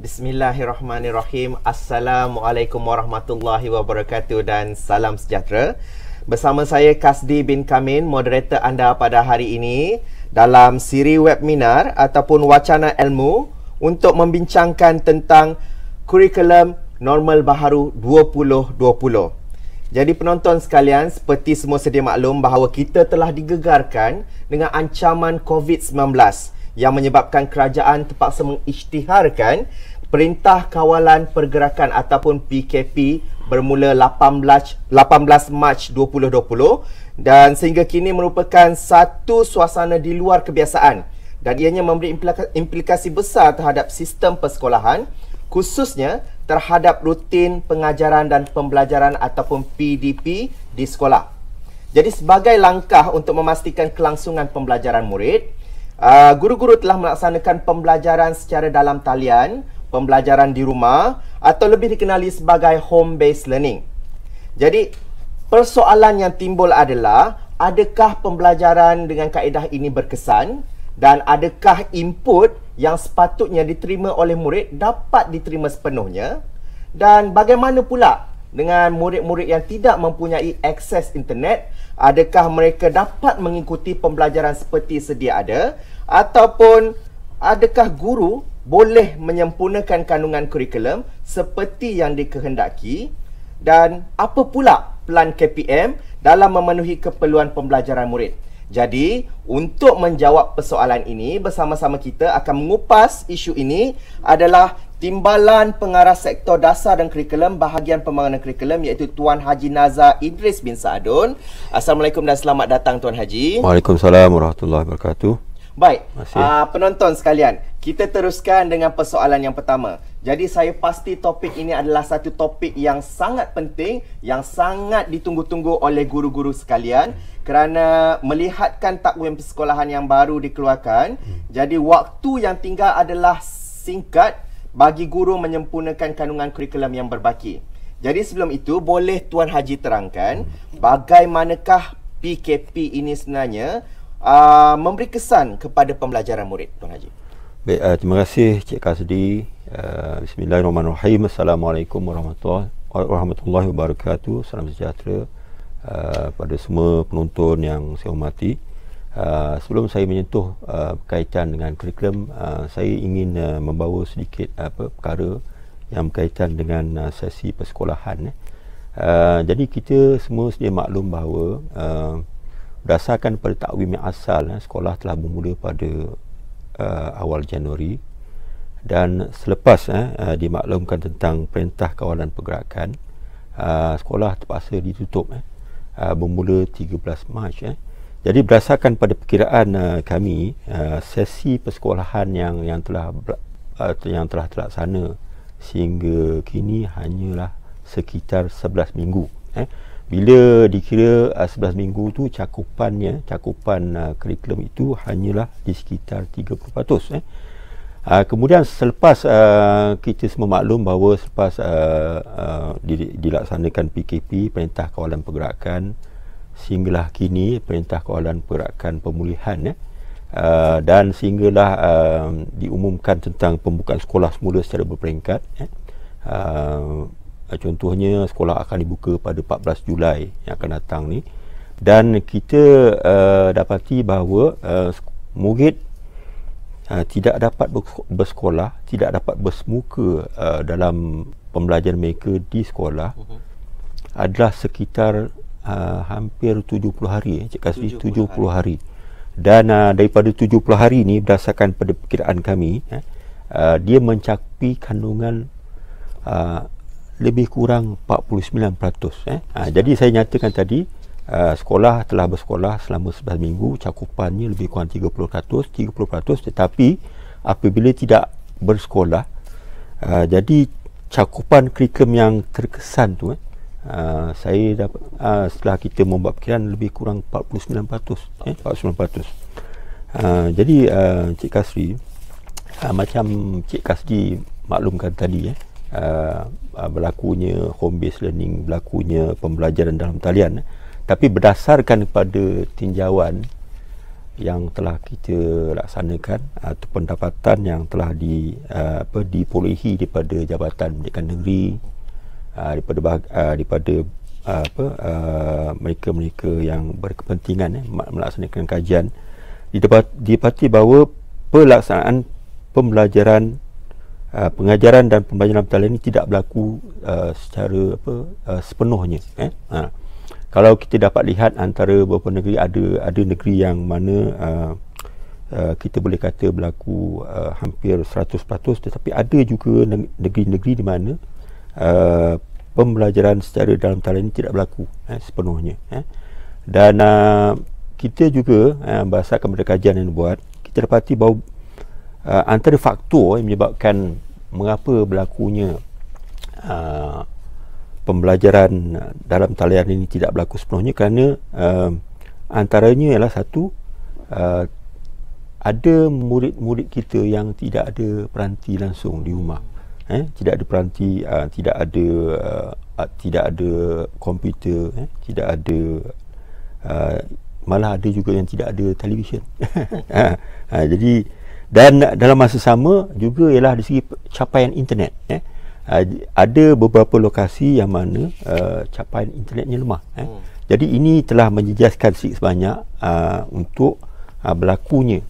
Bismillahirrahmanirrahim. Assalamualaikum warahmatullahi wabarakatuh dan salam sejahtera. Bersama saya Kasdi bin Kamin, moderator anda pada hari ini dalam siri webinar ataupun wacana ilmu untuk membincangkan tentang kurikulum normal baharu 2020. Jadi penonton sekalian, seperti semua sedia maklum bahawa kita telah digegarkan dengan ancaman COVID-19 yang menyebabkan kerajaan terpaksa mengisytiharkan Perintah Kawalan Pergerakan ataupun PKP bermula 18 Mac 2020 dan sehingga kini merupakan satu suasana di luar kebiasaan dan ianya memberi implikasi besar terhadap sistem persekolahan, khususnya terhadap rutin pengajaran dan pembelajaran ataupun PDP di sekolah. Jadi sebagai langkah untuk memastikan kelangsungan pembelajaran murid, guru-guru telah melaksanakan pembelajaran secara dalam talian, pembelajaran di rumah atau lebih dikenali sebagai home-based learning. Jadi, persoalan yang timbul adalah adakah pembelajaran dengan kaedah ini berkesan dan adakah input yang sepatutnya diterima oleh murid dapat diterima sepenuhnya, dan bagaimana pula dengan murid-murid yang tidak mempunyai akses internet, adakah mereka dapat mengikuti pembelajaran seperti sedia ada ataupun adakah guru boleh menyempurnakan kandungan kurikulum seperti yang dikehendaki, dan apa pula pelan KPM dalam memenuhi keperluan pembelajaran murid. Jadi, untuk menjawab persoalan ini, bersama-sama kita akan mengupas isu ini adalah Timbalan Pengarah Sektor Dasar dan Kurikulum Bahagian Pembangunan Kurikulum, iaitu Tuan Haji Nazar Idris bin Saadun. Assalamualaikum dan selamat datang Tuan Haji. Waalaikumsalam warahmatullahi wabarakatuh. Baik, penonton sekalian, kita teruskan dengan persoalan yang pertama. Jadi saya pasti topik ini adalah satu topik yang sangat penting, yang sangat ditunggu-tunggu oleh guru-guru sekalian, kerana melihatkan takwim persekolahan yang baru dikeluarkan. Jadi waktu yang tinggal adalah singkat bagi guru menyempurnakan kandungan kurikulum yang berbaki. Jadi sebelum itu, boleh Tuan Haji terangkan bagaimanakah PKP ini sebenarnya memberi kesan kepada pembelajaran murid, Tuan Haji? Baik, terima kasih Cik Kasdi. Bismillahirrahmanirrahim. Assalamualaikum warahmatullahi wabarakatuh. Salam sejahtera pada semua penonton yang saya hormati. Sebelum saya menyentuh berkaitan dengan kurikulum, saya ingin membawa sedikit perkara yang berkaitan dengan sesi persekolahan. Jadi kita semua sedia maklum bahawa berdasarkan pada takwim yang asal, sekolah telah bermula pada awal Januari, dan selepas dimaklumkan tentang Perintah Kawalan Pergerakan, sekolah terpaksa ditutup bermula 13 Mac. Jadi berdasarkan pada perkiraan kami, sesi persekolahan yang telah terlaksana sehingga kini hanyalah sekitar 11 minggu. Bila dikira 11 minggu tu cakupan kurikulum itu hanyalah di sekitar 30%. Kemudian selepas kita semua maklum bahawa selepas dilaksanakan PKP, Perintah Kawalan Pergerakan, sehinggalah kini Perintah Kawalan Pergerakan Pemulihan, dan sehinggalah diumumkan tentang pembukaan sekolah semula secara berperingkat. Contohnya sekolah akan dibuka pada 14 Julai yang akan datang ni, dan kita dapati bahawa murid tidak dapat bersekolah, tidak dapat bersemuka dalam pembelajaran mereka di sekolah adalah sekitar hampir 70 hari, Cik Kasri, 70 hari. Dan daripada 70 hari ni, berdasarkan pada perkiraan kami, dia mencakupi kandungan lebih kurang 49%. Jadi saya nyatakan tadi, sekolah telah bersekolah selama 11 minggu, cakupannya lebih kurang 30%, tetapi apabila tidak bersekolah, jadi cakupan kurikulum yang terkesan tu, saya dapat, setelah kita membuat perkiraan, lebih kurang 49%. 49%. Jadi Cik Kasri, macam Cik Kasdi maklumkan tadi, berlakunya home based learning, berlakunya pembelajaran dalam talian, tapi berdasarkan kepada tinjauan yang telah kita laksanakan atau pendapatan yang telah diperolehi daripada Jabatan Pendidikan Negeri, daripada mereka-mereka yang berkepentingan melaksanakan kajian, didapati bahawa pelaksanaan pembelajaran, pengajaran dan pembelajaran talian ini tidak berlaku secara sepenuhnya. Kalau kita dapat lihat antara beberapa negeri, ada negeri yang mana kita boleh kata berlaku hampir 100%, tetapi ada juga negeri-negeri di mana pembelajaran secara dalam talian ini tidak berlaku sepenuhnya. Dan kita juga berdasarkan pada kajian yang dibuat, kita dapati bahawa antara faktor yang menyebabkan mengapa berlakunya pembelajaran dalam talian ini tidak berlaku sepenuhnya, kerana antaranya ialah satu, ada murid-murid kita yang tidak ada peranti langsung di rumah, tidak ada peranti, tidak ada komputer, tidak ada, malah ada juga yang tidak ada televisyen. Jadi, dan dalam masa sama juga ialah dari segi capaian internet. Ada beberapa lokasi yang mana capaian internetnya lemah. Jadi ini telah menjejaskan sedikit sebanyak untuk berlakunya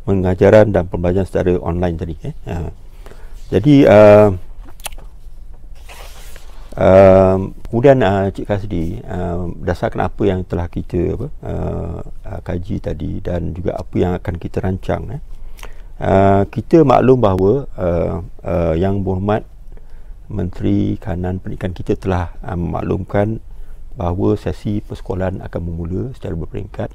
pengajaran dan pembelajaran secara online tadi. Jadi kemudian Cik Kasdi, berdasarkan apa yang telah kita kaji tadi dan juga apa yang akan kita rancang, kita maklum bahawa Yang Berhormat Menteri Kanan Pendidikan kita telah maklumkan bahawa sesi persekolahan akan bermula secara berperingkat,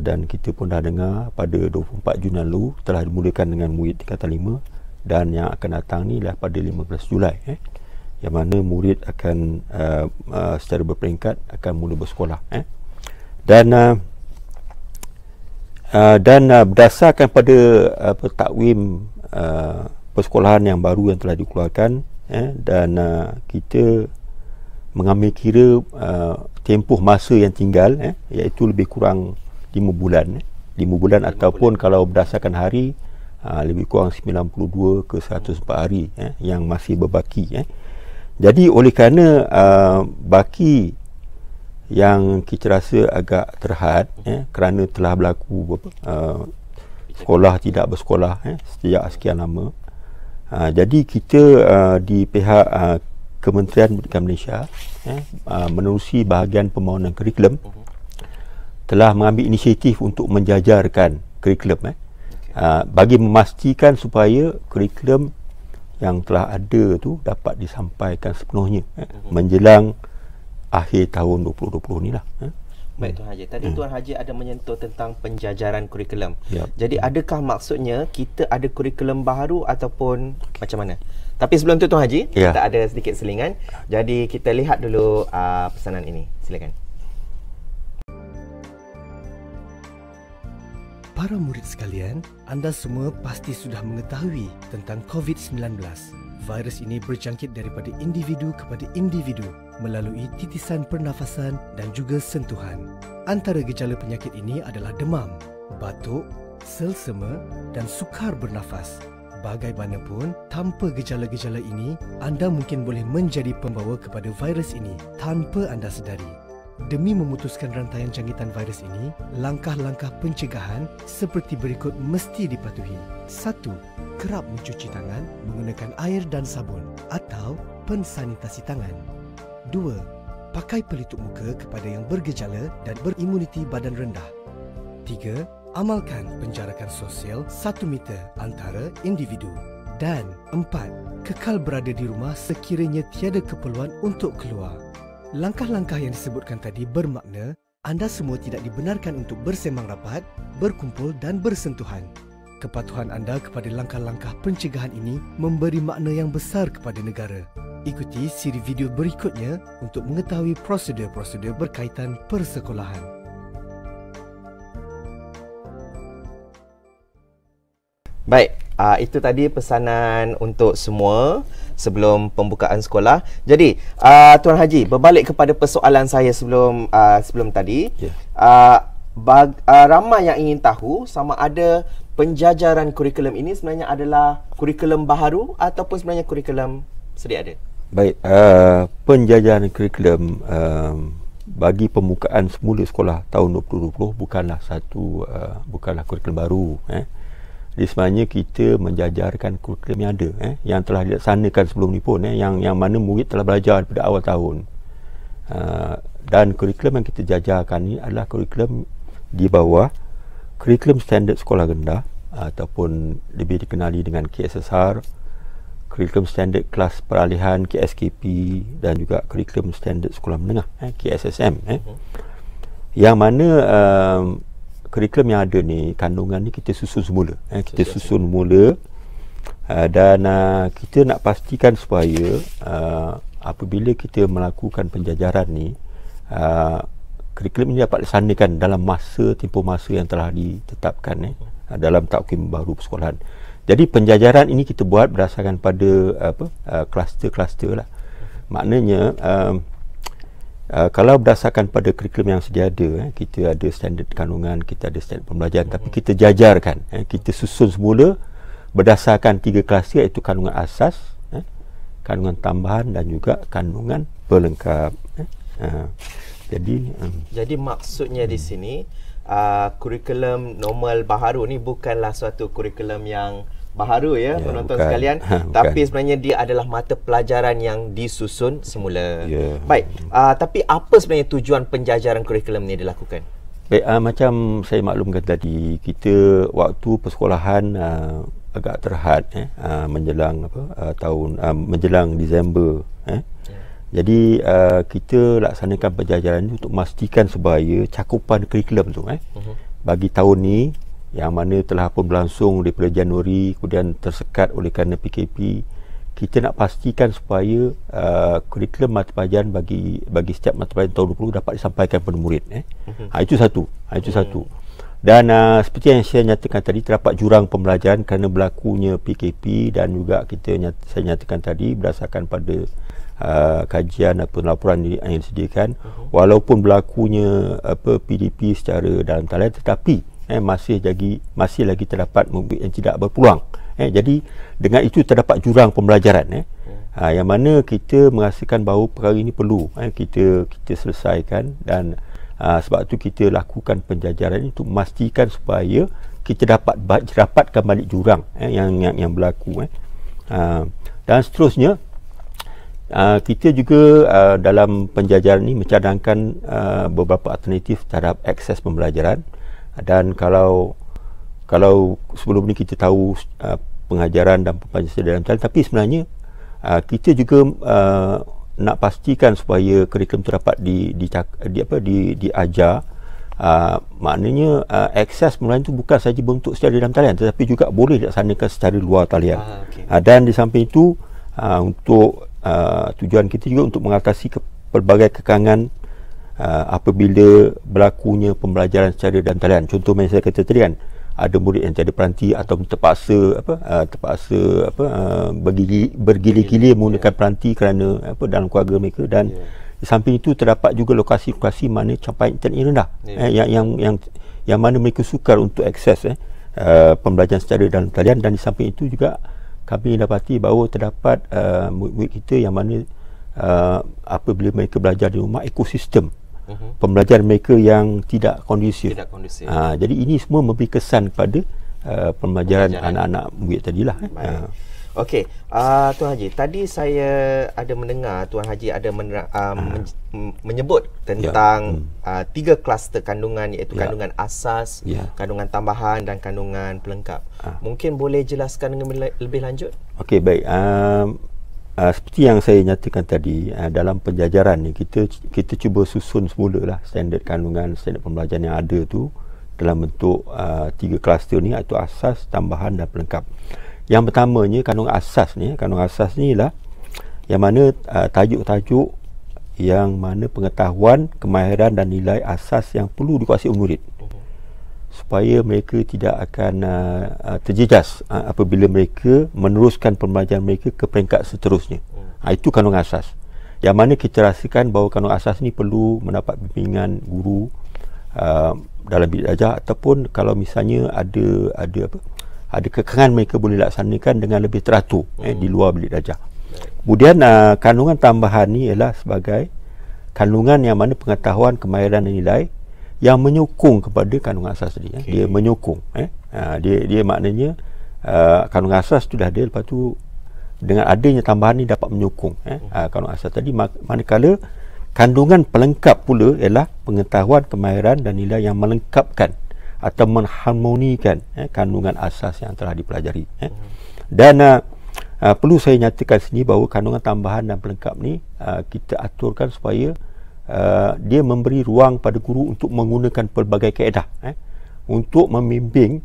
dan kita pun dah dengar pada 24 Jun lalu telah dimulakan dengan murid tingkatan 5, dan yang akan datang ni lah pada 15 Julai, yang mana murid akan secara berperingkat akan mula bersekolah. Dan berdasarkan pada takwim persekolahan yang baru yang telah dikeluarkan, dan kita mengambil kira tempoh masa yang tinggal, iaitu lebih kurang 5 bulan, 5 bulan ataupun kalau berdasarkan hari lebih kurang 92 ke 104 hari yang masih berbaki. Jadi oleh kerana baki yang kita rasa agak terhad, kerana telah berlaku sekolah tidak bersekolah sejak sekian lama, jadi kita di pihak Kementerian Pendidikan Malaysia menerusi bahagian pembangunan kurikulum telah mengambil inisiatif untuk menjajarkan kurikulum bagi memastikan supaya kurikulum yang telah ada tu dapat disampaikan sepenuhnya menjelang akhir tahun 2020 ni lah. Baik Tuan Haji, tadi Tuan Haji ada menyentuh tentang penjajaran kurikulum. Yep. Jadi adakah maksudnya kita ada kurikulum baru ataupun macam mana? Tapi sebelum tu Tuan Haji, kita ada sedikit selingan. Jadi kita lihat dulu pesanan ini. Silakan. Para murid sekalian, anda semua pasti sudah mengetahui tentang COVID-19. Virus ini berjangkit daripada individu kepada individu melalui titisan pernafasan dan juga sentuhan. Antara gejala penyakit ini adalah demam, batuk, selsema dan sukar bernafas. Bagaimanapun, tanpa gejala-gejala ini, anda mungkin boleh menjadi pembawa kepada virus ini tanpa anda sedari. Demi memutuskan rantaian jangkitan virus ini, langkah-langkah pencegahan seperti berikut mesti dipatuhi. 1. Kerap mencuci tangan menggunakan air dan sabun atau pensanitasi tangan. 2. Pakai pelitup muka kepada yang bergejala dan berimuniti badan rendah. 3. Amalkan penjarakan sosial 1 meter antara individu. Dan 4. Kekal berada di rumah sekiranya tiada keperluan untuk keluar. Langkah-langkah yang disebutkan tadi bermakna anda semua tidak dibenarkan untuk bersembang rapat, berkumpul dan bersentuhan. Kepatuhan anda kepada langkah-langkah pencegahan ini memberi makna yang besar kepada negara. Ikuti siri video berikutnya untuk mengetahui prosedur-prosedur berkaitan persekolahan. Baik, itu tadi pesanan untuk semua sebelum pembukaan sekolah. Jadi, Tuan Haji, berbalik kepada persoalan saya sebelum tadi. ramai yang ingin tahu sama ada penjajaran kurikulum ini sebenarnya adalah kurikulum baharu ataupun sebenarnya kurikulum sedia ada. Baik, penjajaran kurikulum bagi pembukaan semula sekolah tahun 2020 bukanlah bukanlah kurikulum baru. Jadi sebenarnya kita menjajarkan kurikulum yang ada, yang telah dilaksanakan sebelum ni pun, yang mana murid telah belajar pada awal tahun. Dan kurikulum yang kita jajarkan ni adalah kurikulum di bawah kurikulum standard sekolah rendah ataupun lebih dikenali dengan KSSR, kurikulum standard kelas peralihan KSKP dan juga kurikulum standard sekolah menengah KSSM. Yang mana kurikulum yang ada ni, kandungan ni kita susun semula. Kita susun mula dan kita nak pastikan supaya apabila kita melakukan penjajaran ni, kurikulum ini dapat dilaksanakan dalam tempoh masa yang telah ditetapkan dalam takvim baru persekolahan. Jadi penjajaran ini kita buat berdasarkan pada kluster-kluster lah. Maknanya kalau berdasarkan pada kurikulum yang sedia ada, kita ada standard kandungan, kita ada standard pembelajaran, tapi kita jajarkan, kita susun semula berdasarkan 3 kluster, iaitu kandungan asas, kandungan tambahan dan juga kandungan pelengkap. Jadi maksudnya di sini kurikulum normal baharu ni bukanlah suatu kurikulum yang baharu penonton bukan. Sekalian, Bukan. tapi sebenarnya dia adalah mata pelajaran yang disusun semula. Baik, tapi apa sebenarnya tujuan penjajaran kurikulum ni dilakukan? Baik, macam saya maklumkan tadi, kita waktu persekolahan agak terhad menjelang menjelang Disember. Jadi kita laksanakan penjajaran ini untuk memastikan supaya cakupan kurikulum tu bagi tahun ni, yang mana telah pun berlangsung daripada Januari kemudian tersekat oleh kerana PKP, kita nak pastikan supaya kurikulum mata pelajaran bagi setiap mata pelajaran tahun 20 dapat disampaikan kepada murid. Itu satu. Dan seperti yang saya nyatakan tadi, terdapat jurang pembelajaran kerana berlakunya PKP, dan juga saya nyatakan tadi berdasarkan pada kajian laporan yang disediakan, walaupun berlakunya PDP secara dalam talian, tetapi masih lagi terdapat murid yang tidak berpeluang. Jadi dengan itu terdapat jurang pembelajaran yang mana kita merasakan bahawa perkara ini perlu kita selesaikan, dan sebab itu kita lakukan penjajaran ini untuk memastikan supaya kita dapatkan balik jurang yang berlaku. Dan seterusnya kita juga dalam penjajaran ini mencadangkan beberapa alternatif terhadap akses pembelajaran. Dan kalau sebelum ni kita tahu pengajaran dan pembelajaran dalam talian, tapi sebenarnya kita juga nak pastikan supaya kurikulum itu dapat diajar. Maknanya akses pembelajaran itu bukan saja bentuk secara dalam talian, tetapi juga boleh dilaksanakan secara luar talian. Dan di samping itu untuk tujuan kita juga untuk mengatasi pelbagai kekangan apabila berlakunya pembelajaran secara dalam talian. Contoh yang saya kata tadi kan, ada murid yang tiada peranti atau terpaksa bergila-gila menggunakan peranti kerana dalam keluarga mereka, dan di samping itu terdapat juga lokasi-lokasi mana capaian internet yang rendah, yang mana mereka sukar untuk akses pembelajaran secara dalam talian. Dan di samping itu juga kami dapati bahawa terdapat murid kita yang mana apabila mereka belajar di rumah, ekosistem pembelajaran mereka yang tidak kondusif. Jadi ini semua memberi kesan kepada pembelajaran anak-anak murid tadilah. Okey, Tuan Haji, tadi saya ada mendengar Tuan Haji ada menyebut tentang 3 kluster kandungan, iaitu kandungan asas, kandungan tambahan dan kandungan pelengkap. Mungkin boleh jelaskan dengan lebih lanjut? Okey, baik. Seperti yang saya nyatakan tadi, dalam penjajaran ni kita cuba susun semula lah standard kandungan, standard pembelajaran yang ada tu dalam bentuk 3 kluster ni, iaitu asas, tambahan dan pelengkap. Yang pertamanya kandungan asas ni lah yang mana tajuk-tajuk yang mana pengetahuan, kemahiran dan nilai asas yang perlu dikuasai murid supaya mereka tidak akan terjejas apabila mereka meneruskan pembelajaran mereka ke peringkat seterusnya. Itu kandungan asas, yang mana kita rasakan bahawa kandungan asas ni perlu mendapat bimbingan guru dalam bilik darjah, ataupun kalau misalnya ada kekangan, mereka boleh laksanakan dengan lebih teratur di luar bilik darjah. Kemudian kandungan tambahan ni ialah sebagai kandungan yang mana pengetahuan, kemahiran dan nilai yang menyokong kepada kandungan asas tadi. Dia menyokong. Dia maknanya kandungan asas tu dah ada, lepas tu dengan adanya tambahan ni dapat menyokong kandungan asas tadi. Manakala kandungan pelengkap pula ialah pengetahuan, kemahiran dan nilai yang melengkapkan atau mengharmonikan kandungan asas yang telah dipelajari. Dan perlu saya nyatakan sini bahawa kandungan tambahan dan pelengkap ni kita aturkan supaya dia memberi ruang pada guru untuk menggunakan pelbagai kaedah untuk membimbing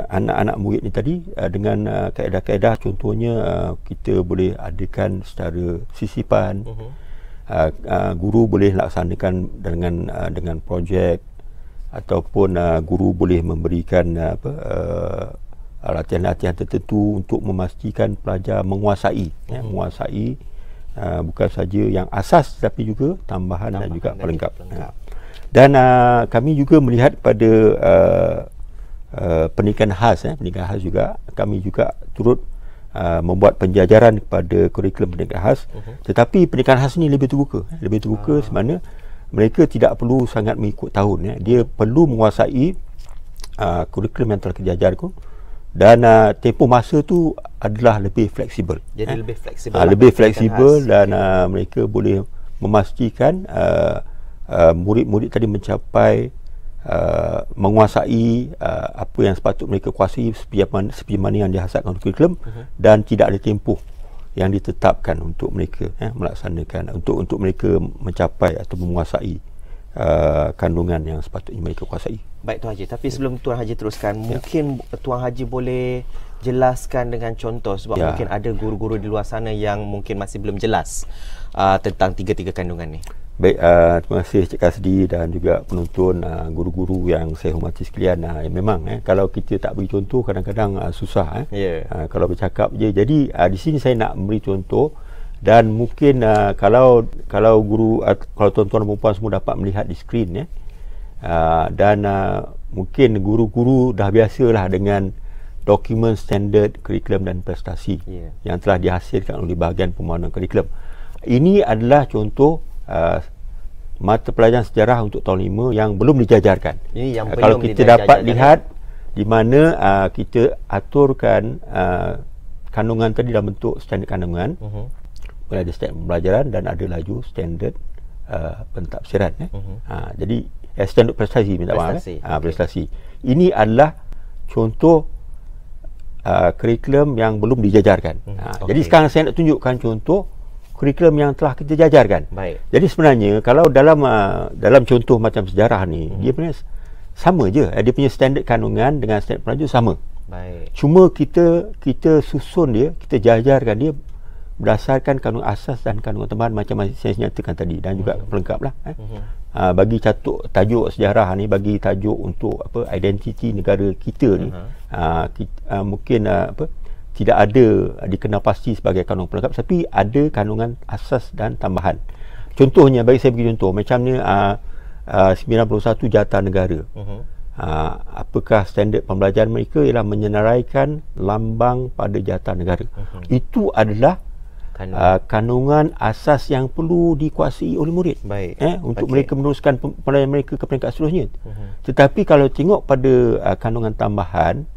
anak-anak murid ni tadi dengan kaedah-kaedah. Contohnya kita boleh adakan secara sisipan, guru boleh laksanakan dengan projek, ataupun guru boleh memberikan latihan-latihan tertentu untuk memastikan pelajar menguasai bukan saja yang asas tetapi juga tambahan dan juga pelengkap. Dan kami juga melihat pada pendidikan khas juga, kami juga turut membuat penjajaran kepada kurikulum pendidikan khas. Tetapi pendidikan khas ni lebih terbuka semana mereka tidak perlu sangat mengikut tahun. Dia perlu menguasai kurikulum yang telah diajar tu, dan tempoh masa tu adalah lebih fleksibel. Jadi lebih fleksibel dan mereka boleh memastikan murid-murid tadi mencapai menguasai apa yang sepatut mereka kuasai seperti mana yang dihasratkan kurikulum, dan tidak ada tempoh yang ditetapkan untuk mereka melaksanakan untuk mereka mencapai atau menguasai kandungan yang sepatutnya mereka kuasai. Baik Tuan Haji, tapi sebelum Tuan Haji teruskan, mungkin Tuan Haji boleh jelaskan dengan contoh, sebab mungkin ada guru-guru di luar sana yang mungkin masih belum jelas tentang tiga-tiga kandungan ni. Baik, terima kasih Cik Kasdi dan juga penonton, guru-guru yang saya hormati sekalian. Memang kalau kita tak beri contoh kadang-kadang susah kalau bercakap je. Jadi di sini saya nak beri contoh, dan mungkin kalau guru, kalau tuan-tuan dan puan semua dapat melihat di skrin dan mungkin guru-guru dah biasalah dengan dokumen standard kurikulum dan prestasi yang telah dihasilkan oleh bahagian pembangunan kurikulum. Ini adalah contoh mata pelajaran sejarah untuk tahun 5 yang belum dijajarkan. Ini yang kalau kita dapat lihat di mana kita aturkan kandungan tadi dalam bentuk standard kandungan, ada standard pembelajaran dan ada laju standard pentafsiran. Jadi standard prestasi, prestasi. Ini adalah contoh kurikulum yang belum dijajarkan. Jadi sekarang saya nak tunjukkan contoh kurikulum yang telah kita jajarkan. Baik. Jadi sebenarnya kalau dalam contoh macam sejarah ni, dia punya sama je. Dia punya standard kandungan dengan standard pelaju sama. Baik. Cuma kita susun dia, kita jajarkan dia berdasarkan kandungan asas dan kandungan tambahan macam saya nyatakan tadi, dan juga pelengkap lah. Bagi tajuk sejarah ni, bagi tajuk untuk identiti negara kita ni, mungkin tidak ada dikenal pasti sebagai kandungan pelengkap, tapi ada kandungan asas dan tambahan. Contohnya, bagi saya bagi contoh, macam ni 91 jata negara. Apakah standard pembelajaran mereka ialah menyenaraikan lambang pada jata negara. Itu adalah kandungan asas yang perlu dikuasai oleh murid. Baik. Untuk mereka meneruskan pembelajaran mereka ke peringkat seterusnya. Tetapi kalau tengok pada kandungan tambahan,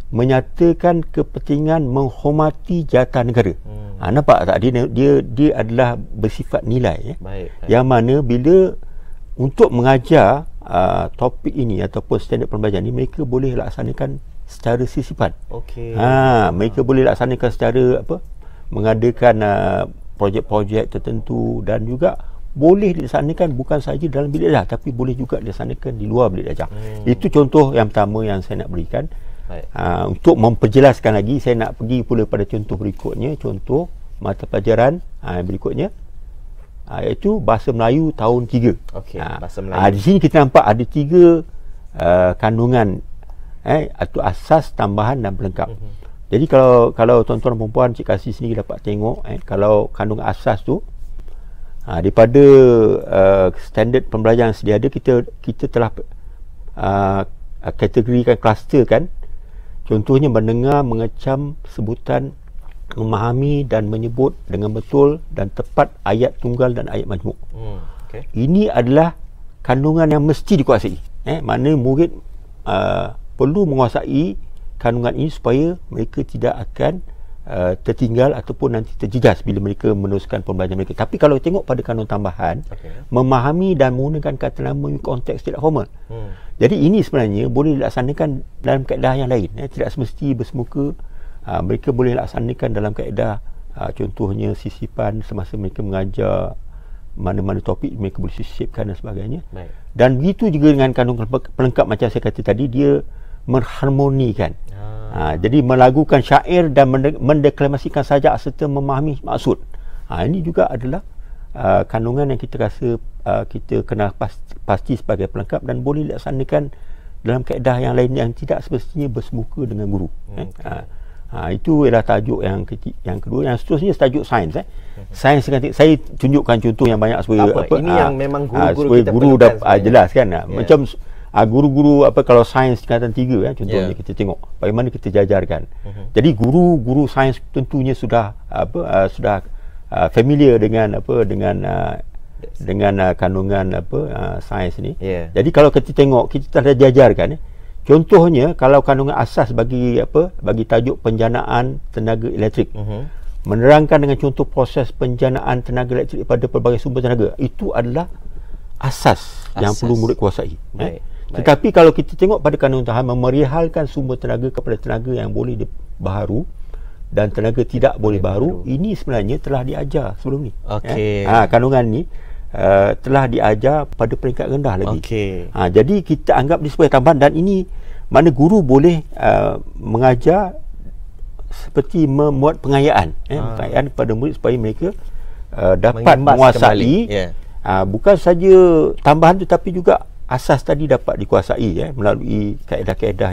menyatakan kepentingan menghormati jata negara. Nampak tak? Dia adalah bersifat nilai. Baik. Yang mana bila untuk mengajar topik ini ataupun standard pembelajaran ini, mereka boleh laksanakan secara sisipan. Mereka boleh laksanakan secara mengadakan projek-projek tertentu, dan juga boleh dilaksanakan bukan sahaja dalam bilik darjah, tapi boleh juga dilaksanakan di luar bilik darjah. Itu contoh yang pertama yang saya nak berikan. Untuk memperjelaskan lagi, saya nak pergi pula pada contoh berikutnya, contoh mata pelajaran berikutnya, iaitu Bahasa Melayu tahun 3. Bahasa Melayu. Di sini kita nampak ada 3 kandungan atau asas, tambahan dan pelengkap. Jadi kalau tuan-tuan dan puan Cik Kasih sendiri dapat tengok, kalau kandungan asas tu daripada standard pembelajaran sedia ada, kita telah kategorikan, klusterkan. Contohnya mendengar, mengecam, sebutan, memahami dan menyebut dengan betul dan tepat ayat tunggal dan ayat majmuk. Okay. Ini adalah kandungan yang mesti dikuasai. Maknanya murid perlu menguasai kandungan ini supaya mereka tidak akan tertinggal ataupun nanti terjejas bila mereka meneruskan pembelajaran mereka. Tapi kalau tengok pada kandungan tambahan, memahami dan menggunakan kata nama konteks tidak formal. Jadi ini sebenarnya boleh dilaksanakan dalam kaedah yang lain. Tidak semesti bersemuka. Mereka boleh laksanakan dalam kaedah contohnya sisipan semasa mereka mengajar, mana-mana topik mereka boleh sisipkan dan sebagainya. Baik. Dan begitu juga dengan kandungan pelengkap macam saya kata tadi, dia mengharmonikan. Jadi melagukan syair dan mendeklamasikan sajak serta memahami maksud. Ini juga adalah kandungan yang kita rasa kita kena pasti sebagai pelengkap dan boleh dilaksanakan dalam kaedah yang lain yang tidak semestinya bersemuka dengan guru. Itu ialah tajuk yang kedua. Yang seterusnya tajuk sains. Sains, saya tunjukkan contoh yang banyak supaya ini yang memang guru-guru supaya kita guru perlukan jelas kan. Macam guru-guru kalau sains tingkatan 3 contohnya kita tengok bagaimana kita jajarkan. Jadi guru sains tentunya sudah familiar dengan kandungan sains ni. Jadi kalau kita tengok, kita telah jajarkan contohnya kalau kandungan asas bagi tajuk penjanaan tenaga elektrik. Menerangkan dengan contoh proses penjanaan tenaga elektrik pada pelbagai sumber tenaga. Itu adalah asas yang perlu murid kuasai. Tetapi kalau kita tengok pada kandungan tahan, memerihalkan sumber tenaga kepada tenaga yang boleh baharu dan tenaga tidak boleh baharu, ini sebenarnya telah diajar sebelum ni. Kandungan ni telah diajar pada peringkat rendah lagi. Jadi kita anggap dia sebagai tambahan, dan ini mana guru boleh mengajar seperti membuat pengayaan kepada murid supaya mereka dapat menguasai bukan saja tambahan tetapi juga asas tadi dapat dikuasai melalui kaedah-kaedah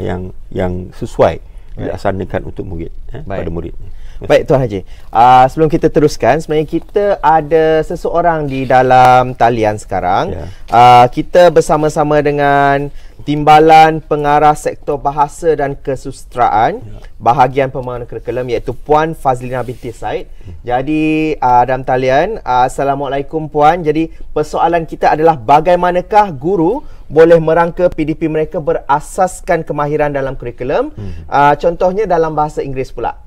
yang sesuai dilaksanakan untuk murid pada murid. Baik Tuan Haji, sebelum kita teruskan, sebenarnya kita ada seseorang di dalam talian sekarang. Kita bersama-sama dengan Timbalan Pengarah Sektor Bahasa dan Kesusasteraan Bahagian Pembangunan Kurikulum, iaitu Puan Fazlina binti Said. Jadi dalam talian, Assalamualaikum Puan. Jadi persoalan kita adalah bagaimanakah guru boleh merangka PDP mereka berasaskan kemahiran dalam kurikulum, contohnya dalam bahasa Inggeris pula.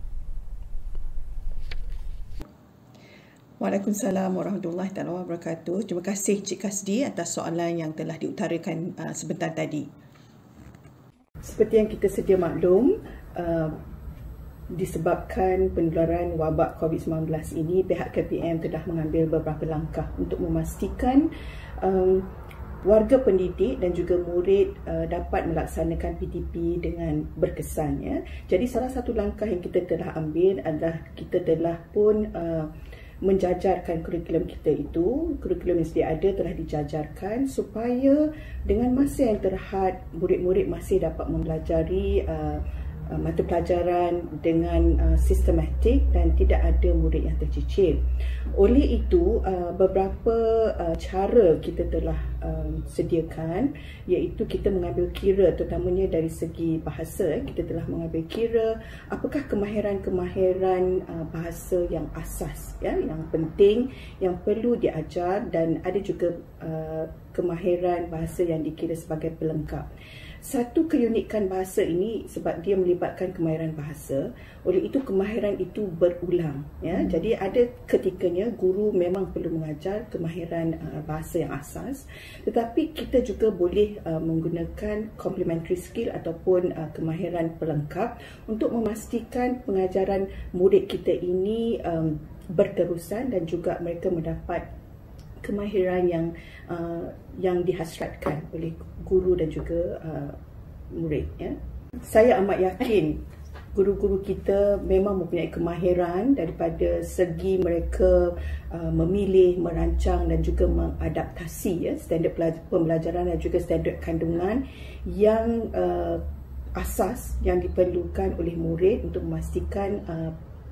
Waalaikumsalam warahmatullahi wabarakatuh. Terima kasih Cik Kasdi atas soalan yang telah diutarakan sebentar tadi. Seperti yang kita sedia maklum, disebabkan penularan wabak COVID-19 ini, pihak KPM telah mengambil beberapa langkah untuk memastikan warga pendidik dan juga murid dapat melaksanakan PDP dengan berkesan. Jadi salah satu langkah yang kita telah ambil adalah kita telah pun menjajarkan kurikulum kita itu. Kurikulum yang sedia ada telah dijajarkan supaya dengan masa yang terhad, murid-murid masih dapat mempelajari mata pelajaran dengan sistematik dan tidak ada murid yang tercicir. Oleh itu, beberapa cara kita telah sediakan, iaitu kita mengambil kira terutamanya dari segi bahasa. Kita telah mengambil kira apakah kemahiran-kemahiran bahasa yang asas, yang penting, yang perlu diajar, dan ada juga kemahiran bahasa yang dikira sebagai pelengkap. Satu keunikan bahasa ini sebab dia melibatkan kemahiran bahasa, oleh itu kemahiran itu berulang. Jadi ada ketikanya guru memang perlu mengajar kemahiran bahasa yang asas, tetapi kita juga boleh menggunakan complementary skill ataupun kemahiran pelengkap untuk memastikan pengajaran murid kita ini berterusan dan juga mereka mendapat kemahiran yang dihasratkan oleh guru dan juga murid. Saya amat yakin guru-guru kita memang mempunyai kemahiran daripada segi mereka memilih, merancang dan juga mengadaptasi standard pembelajaran dan juga standard kandungan yang asas yang diperlukan oleh murid untuk memastikan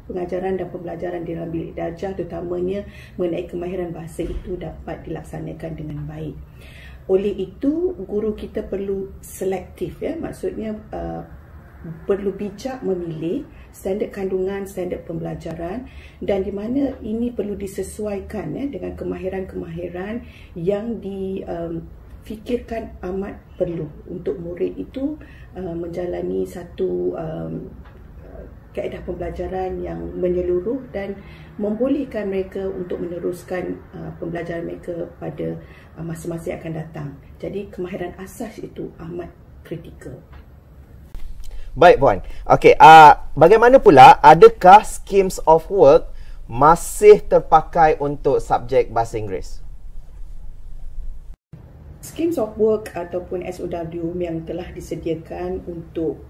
pengajaran dan pembelajaran di dalam bilik darjah, terutamanya mengenai kemahiran bahasa itu dapat dilaksanakan dengan baik. Oleh itu, guru kita perlu selektif, ya, maksudnya perlu bijak memilih standard kandungan, standard pembelajaran, dan di mana ini perlu disesuaikan, ya, dengan kemahiran-kemahiran yang difikirkan amat perlu untuk murid itu menjalani satu kaedah pembelajaran yang menyeluruh dan membolehkan mereka untuk meneruskan pembelajaran mereka pada masa-masa yang akan datang. Jadi kemahiran asas itu amat kritikal. Baik Puan. Okey, bagaimana pula, adakah schemes of work masih terpakai untuk subjek bahasa Inggeris? Schemes of work ataupun SOW yang telah disediakan untuk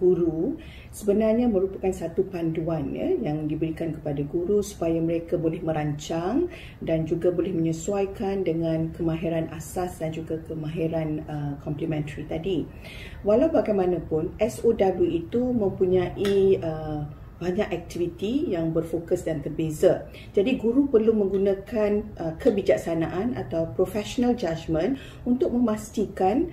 guru sebenarnya merupakan satu panduan, ya, yang diberikan kepada guru supaya mereka boleh merancang dan juga boleh menyesuaikan dengan kemahiran asas dan juga kemahiran complementary tadi. Walau bagaimanapun, SOW itu mempunyai banyak aktiviti yang berfokus dan berbeza. Jadi guru perlu menggunakan kebijaksanaan atau professional judgement untuk memastikan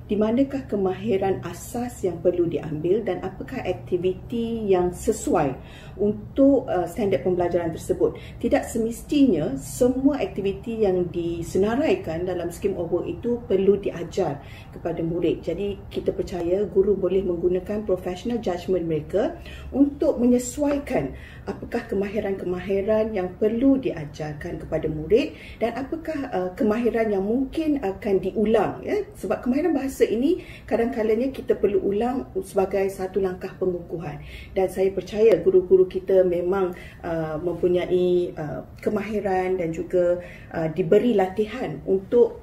di manakah kemahiran asas yang perlu diambil dan apakah aktiviti yang sesuai untuk standard pembelajaran tersebut. Tidak semestinya semua aktiviti yang disenaraikan dalam scheme of work itu perlu diajar kepada murid. Jadi kita percaya guru boleh menggunakan professional judgement mereka untuk menyesuaikan apakah kemahiran-kemahiran yang perlu diajarkan kepada murid dan apakah kemahiran yang mungkin akan diulang, ya. Sebab kemahiran bahasa ini kadang-kadangnya kita perlu ulang sebagai satu langkah pengukuhan, dan saya percaya guru-guru kita memang mempunyai kemahiran dan juga diberi latihan untuk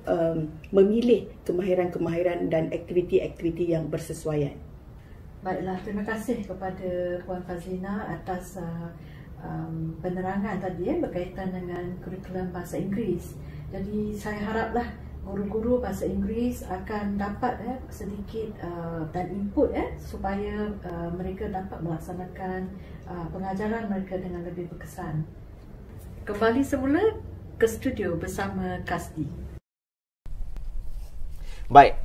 memilih kemahiran-kemahiran dan aktiviti-aktiviti yang bersesuaian. Baiklah, terima kasih kepada Puan Fazlina atas penerangan tadi, berkaitan dengan kurikulum bahasa Inggeris. Jadi saya haraplah guru-guru bahasa Inggeris akan dapat sedikit dan input supaya mereka dapat melaksanakan pengajaran mereka dengan lebih berkesan. Kembali semula ke studio bersama Kasdi. Baik,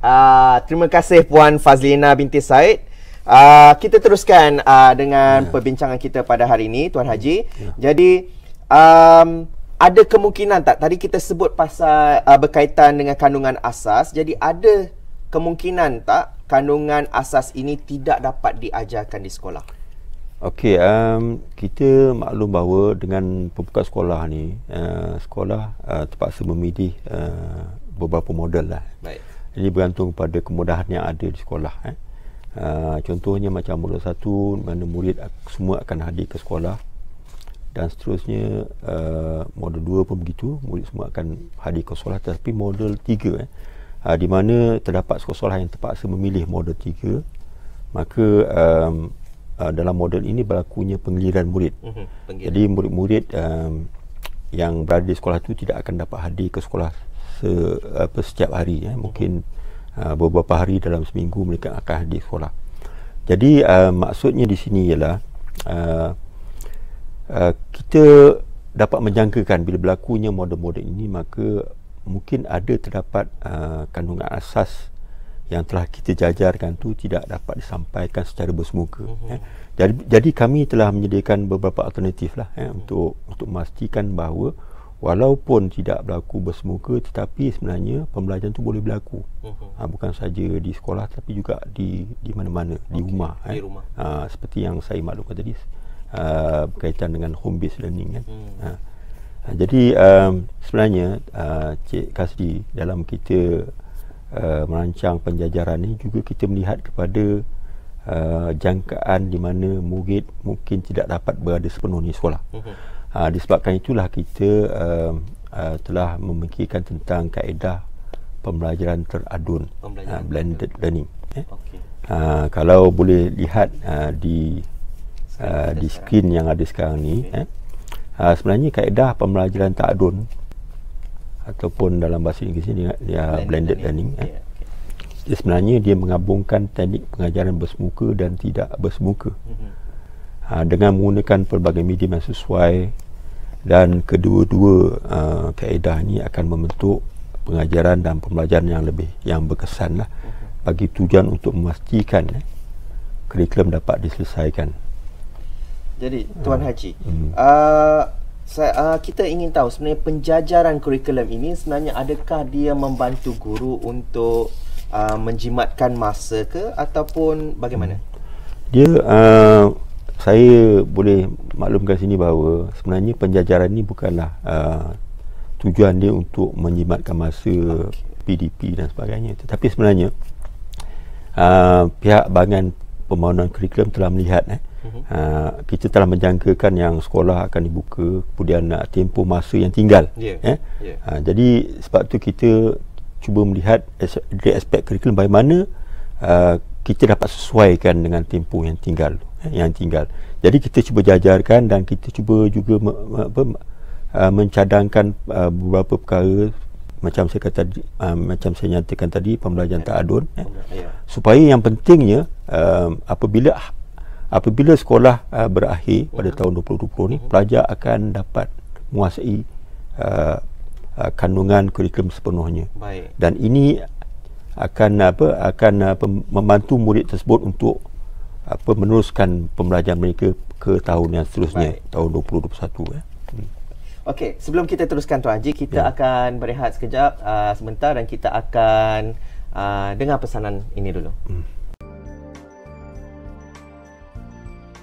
terima kasih Puan Fazlina binti Said. Kita teruskan dengan perbincangan kita pada hari ini, Tuan Haji. Jadi ada kemungkinan tak, tadi kita sebut pasal berkaitan dengan kandungan asas, jadi ada kemungkinan tak kandungan asas ini tidak dapat diajarkan di sekolah? Okey, kita maklum bahawa dengan pembuka sekolah ni, sekolah terpaksa memilih beberapa model lah. Baik. Jadi bergantung pada kemudahan yang ada di sekolah. Contohnya macam model 1, mana murid semua akan hadir ke sekolah, dan seterusnya model 2 pun begitu, murid semua akan hadir ke sekolah. Tetapi model 3 di mana terdapat sekolah yang terpaksa memilih model 3, maka dalam model ini berlakunya penggiliran murid. Jadi murid-murid yang berada di sekolah itu tidak akan dapat hadir ke sekolah setiap hari, mungkin beberapa hari dalam seminggu mereka akan hadir sekolah. Jadi maksudnya di sini ialah kita dapat menjangkakan bila berlakunya model-model ini, maka mungkin ada terdapat kandungan asas yang telah kita jajarkan tu tidak dapat disampaikan secara bersemuka. Jadi kami telah menyediakan beberapa alternatif lah untuk memastikan bahawa walaupun tidak berlaku bersemuka, tetapi sebenarnya pembelajaran itu boleh berlaku. Bukan saja di sekolah, tapi juga di mana-mana, di rumah. Di rumah. Seperti yang saya maklumkan tadi, berkaitan dengan home based learning kan. Jadi sebenarnya Cik Kasdi, dalam kita merancang penjajaran ini juga kita melihat kepada jangkaan di mana murid mungkin tidak dapat berada sepenuhnya di sekolah. Disebabkan itulah kita telah memikirkan tentang kaedah pembelajaran teradun, blended learning. Kalau boleh lihat di skrin yang ada sekarang ni, sebenarnya kaedah pembelajaran teradun ataupun dalam bahasa Inggeris ni dia blended learning. Sebenarnya dia menggabungkan teknik pengajaran bersemuka dan tidak bersemuka dengan menggunakan pelbagai medium yang sesuai, dan kedua-dua kaedah ini akan membentuk pengajaran dan pembelajaran yang berkesan lah, bagi tujuan untuk memastikan kurikulum dapat diselesaikan. Jadi Tuan Haji, kita ingin tahu sebenarnya penjajaran kurikulum ini sebenarnya adakah dia membantu guru untuk menjimatkan masa ke ataupun bagaimana? Dia saya boleh maklumkan sini bahawa sebenarnya penjajaran ini bukanlah tujuan dia untuk menjimatkan masa PDP dan sebagainya, tetapi sebenarnya pihak bahagian pembangunan kurikulum telah melihat kita telah menjangkakan yang sekolah akan dibuka, kemudian tempoh masa yang tinggal. Jadi sebab tu kita cuba melihat dari aspek kurikulum bagaimana kita dapat sesuaikan dengan tempoh yang tinggal. Jadi kita cuba jajarkan dan kita cuba juga mencadangkan beberapa perkara macam saya kata macam saya nyatakan tadi, pembelajaran ta'adun, supaya yang pentingnya apabila sekolah berakhir pada tahun 2020 ni, pelajar akan dapat menguasai kandungan kurikulum sepenuhnya. Dan ini akan membantu murid tersebut untuk meneruskan pembelajaran mereka ke tahun yang seterusnya, tahun 2021. Okey, sebelum kita teruskan Tuan Haji, kita akan berehat sekejap sebentar dan kita akan dengar pesanan ini dulu.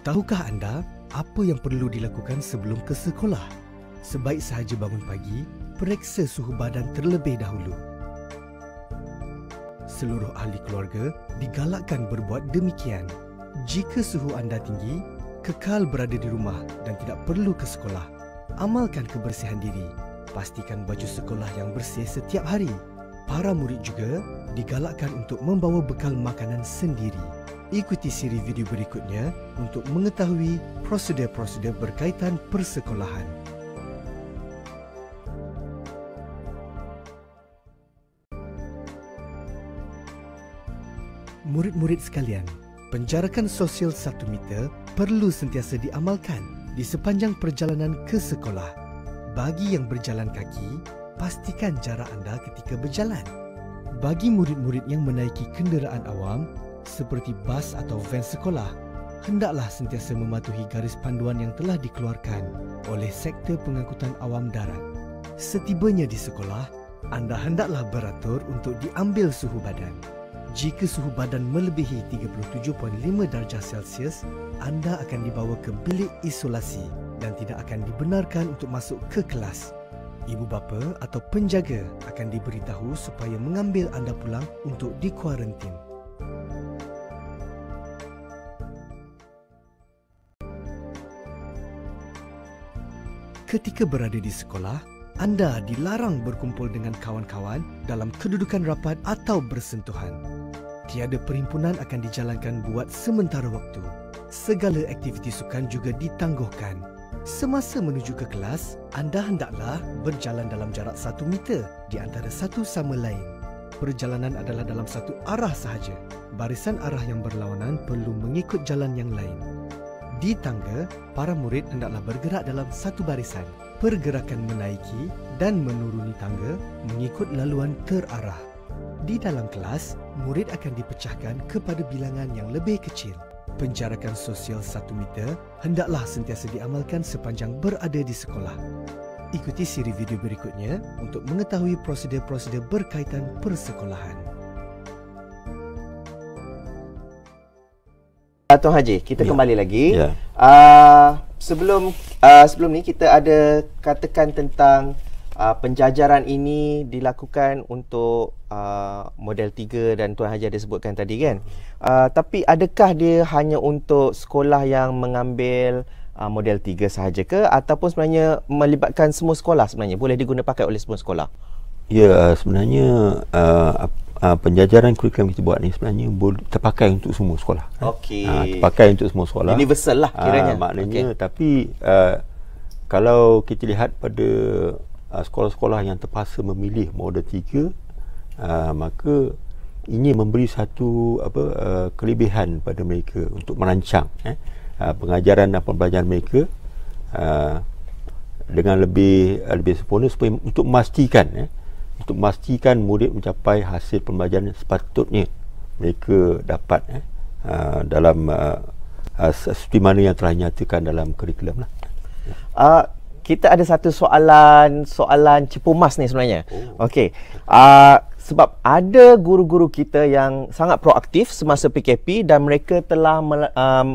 Tahukah anda apa yang perlu dilakukan sebelum ke sekolah? Sebaik sahaja bangun pagi, periksa suhu badan terlebih dahulu. Seluruh ahli keluarga digalakkan berbuat demikian. Jika suhu anda tinggi, kekal berada di rumah dan tidak perlu ke sekolah. Amalkan kebersihan diri. Pastikan baju sekolah yang bersih setiap hari. Para murid juga digalakkan untuk membawa bekal makanan sendiri. Ikuti siri video berikutnya untuk mengetahui prosedur-prosedur berkaitan persekolahan. Murid-murid sekalian, penjarakan sosial 1 meter perlu sentiasa diamalkan di sepanjang perjalanan ke sekolah. Bagi yang berjalan kaki, pastikan jarak anda ketika berjalan. Bagi murid-murid yang menaiki kenderaan awam seperti bas atau van sekolah, hendaklah sentiasa mematuhi garis panduan yang telah dikeluarkan oleh sektor pengangkutan awam darat. Setibanya di sekolah, anda hendaklah beratur untuk diambil suhu badan. Jika suhu badan melebihi 37.5 darjah Celsius, anda akan dibawa ke bilik isolasi dan tidak akan dibenarkan untuk masuk ke kelas. Ibu bapa atau penjaga akan diberitahu supaya mengambil anda pulang untuk dikuarantin. Ketika berada di sekolah, anda dilarang berkumpul dengan kawan-kawan dalam kedudukan rapat atau bersentuhan. Tiada perhimpunan akan dijalankan buat sementara waktu. Segala aktiviti sukan juga ditangguhkan. Semasa menuju ke kelas, anda hendaklah berjalan dalam jarak 1 meter di antara satu sama lain. Perjalanan adalah dalam satu arah sahaja. Barisan arah yang berlawanan perlu mengikut jalan yang lain. Di tangga, para murid hendaklah bergerak dalam satu barisan. Pergerakan menaiki dan menuruni tangga mengikut laluan terarah. Di dalam kelas, murid akan dipecahkan kepada bilangan yang lebih kecil. Penjarakan sosial 1 meter hendaklah sentiasa diamalkan sepanjang berada di sekolah. Ikuti siri video berikutnya untuk mengetahui prosedur-prosedur berkaitan persekolahan. Tuan Haji, kita kembali lagi. Sebelum ni kita ada katakan tentang penjajaran ini dilakukan untuk model 3 dan Tuan Haji ada sebutkan tadi kan. Tapi adakah dia hanya untuk sekolah yang mengambil model 3 sahaja ke ataupun sebenarnya melibatkan semua sekolah sebenarnya? Boleh diguna pakai oleh semua sekolah? Ya, sebenarnya penjajaran kurikulum kita buat ni sebenarnya terpakai untuk semua sekolah. Terpakai untuk semua sekolah. Universal lah kiranya. Maknanya, tapi kalau kita lihat pada sekolah-sekolah yang terpaksa memilih model 3, maka ini memberi satu kelebihan pada mereka untuk merancang pengajaran dan pembelajaran mereka dengan lebih sempurna supaya untuk memastikan untuk memastikan murid mencapai hasil pembelajaran yang sepatutnya mereka dapat dalam seperti mana yang telah dinyatakan dalam kurikulum lah. Kita ada satu soalan cepu mas ni sebenarnya. Okey. Sebab ada guru-guru kita yang sangat proaktif semasa PKP dan mereka telah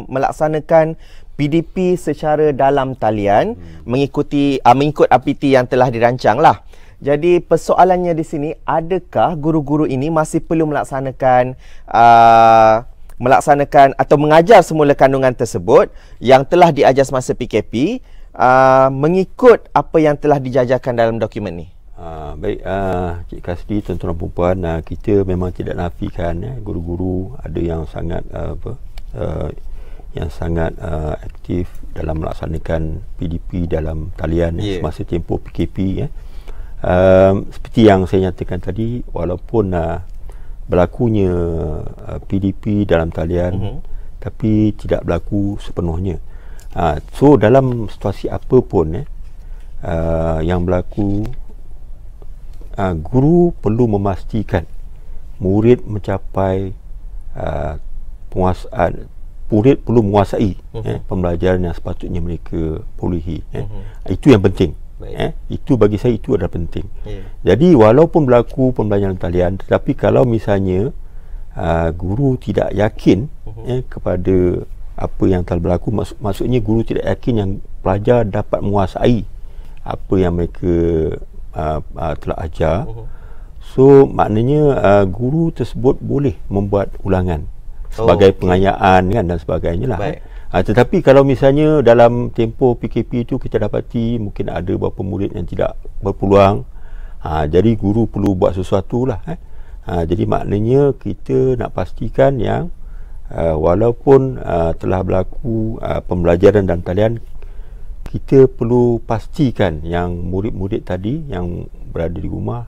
melaksanakan PDP secara dalam talian mengikut APT yang telah dirancang lah. Jadi persoalannya di sini, adakah guru-guru ini masih perlu melaksanakan atau mengajar semula kandungan tersebut yang telah diajar semasa PKP mengikut apa yang telah dijajarkan dalam dokumen ni? Baik, Cik Kasdi, tuan-tuan dan puan, kita memang tidak nafikan guru-guru ada yang sangat aktif dalam melaksanakan PDP dalam talian semasa tempoh PKP. Seperti yang saya nyatakan tadi, walaupun berlakunya PDP dalam talian tapi tidak berlaku sepenuhnya. So dalam situasi apa pun yang berlaku, guru perlu memastikan murid mencapai penguasaan, murid perlu menguasai pembelajaran yang sepatutnya mereka perolehi. Itu yang penting. Itu bagi saya itu adalah penting. Jadi walaupun berlaku pembelajaran talian, tetapi kalau misalnya guru tidak yakin kepada apa yang telah berlaku, maksudnya guru tidak yakin yang pelajar dapat menguasai apa yang mereka telah ajar, so maknanya guru tersebut boleh membuat ulangan sebagai pengayaan kan dan sebagainya lah. Tetapi kalau misalnya dalam tempoh PKP itu kita dapati mungkin ada beberapa murid yang tidak berpeluang, jadi guru perlu buat sesuatu lah. Jadi maknanya kita nak pastikan yang walaupun telah berlaku pembelajaran dan talian, kita perlu pastikan yang murid-murid tadi yang berada di rumah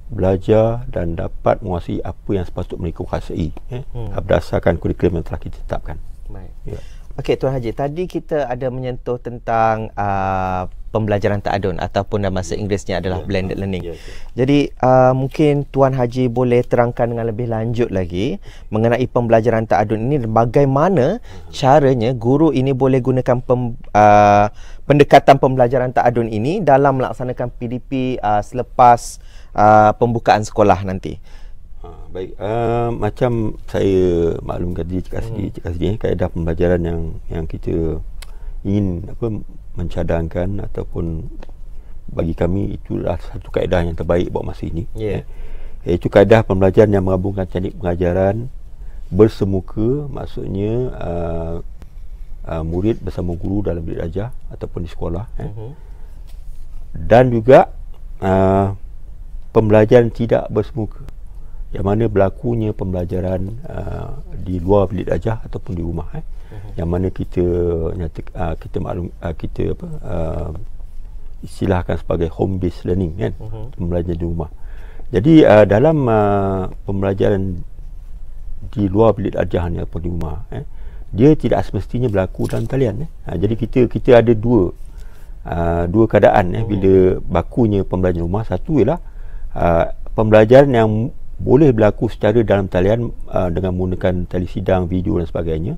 belajar dan dapat menguasai apa yang sepatutnya mereka kuasai berdasarkan kurikulum yang telah kita tetapkan. Baik. Okey, Tuan Haji, tadi kita ada menyentuh tentang pembelajaran ta'adun ataupun dalam bahasa Inggerisnya adalah blended learning. Jadi mungkin Tuan Haji boleh terangkan dengan lebih lanjut lagi mengenai pembelajaran ta'adun ini dan bagaimana caranya guru ini boleh gunakan pendekatan pembelajaran ta'adun ini dalam melaksanakan PDP selepas pembukaan sekolah nanti. Baik, macam saya maklumkan tadi Cik Kasdi, kaedah pembelajaran yang kita ingin mencadangkan ataupun bagi kami itulah satu kaedah yang terbaik buat masa ini. Iaitu kaedah pembelajaran yang menggabungkan teknik pengajaran bersemuka, maksudnya murid bersama guru dalam bilik ajar ataupun di sekolah, dan juga pembelajaran tidak bersemuka, yang mana berlakunya pembelajaran di luar bilik ajar ataupun di rumah, yang mana kita istilahkan sebagai home based learning kan, pembelajaran di rumah. Jadi dalam pembelajaran di luar bilik ajar ni ataupun di rumah, dia tidak semestinya berlaku dalam talian. Jadi kita ada dua keadaan bila berlakunya pembelajaran rumah. Satu ialah pembelajaran yang boleh berlaku secara dalam talian dengan menggunakan tali sidang, video dan sebagainya.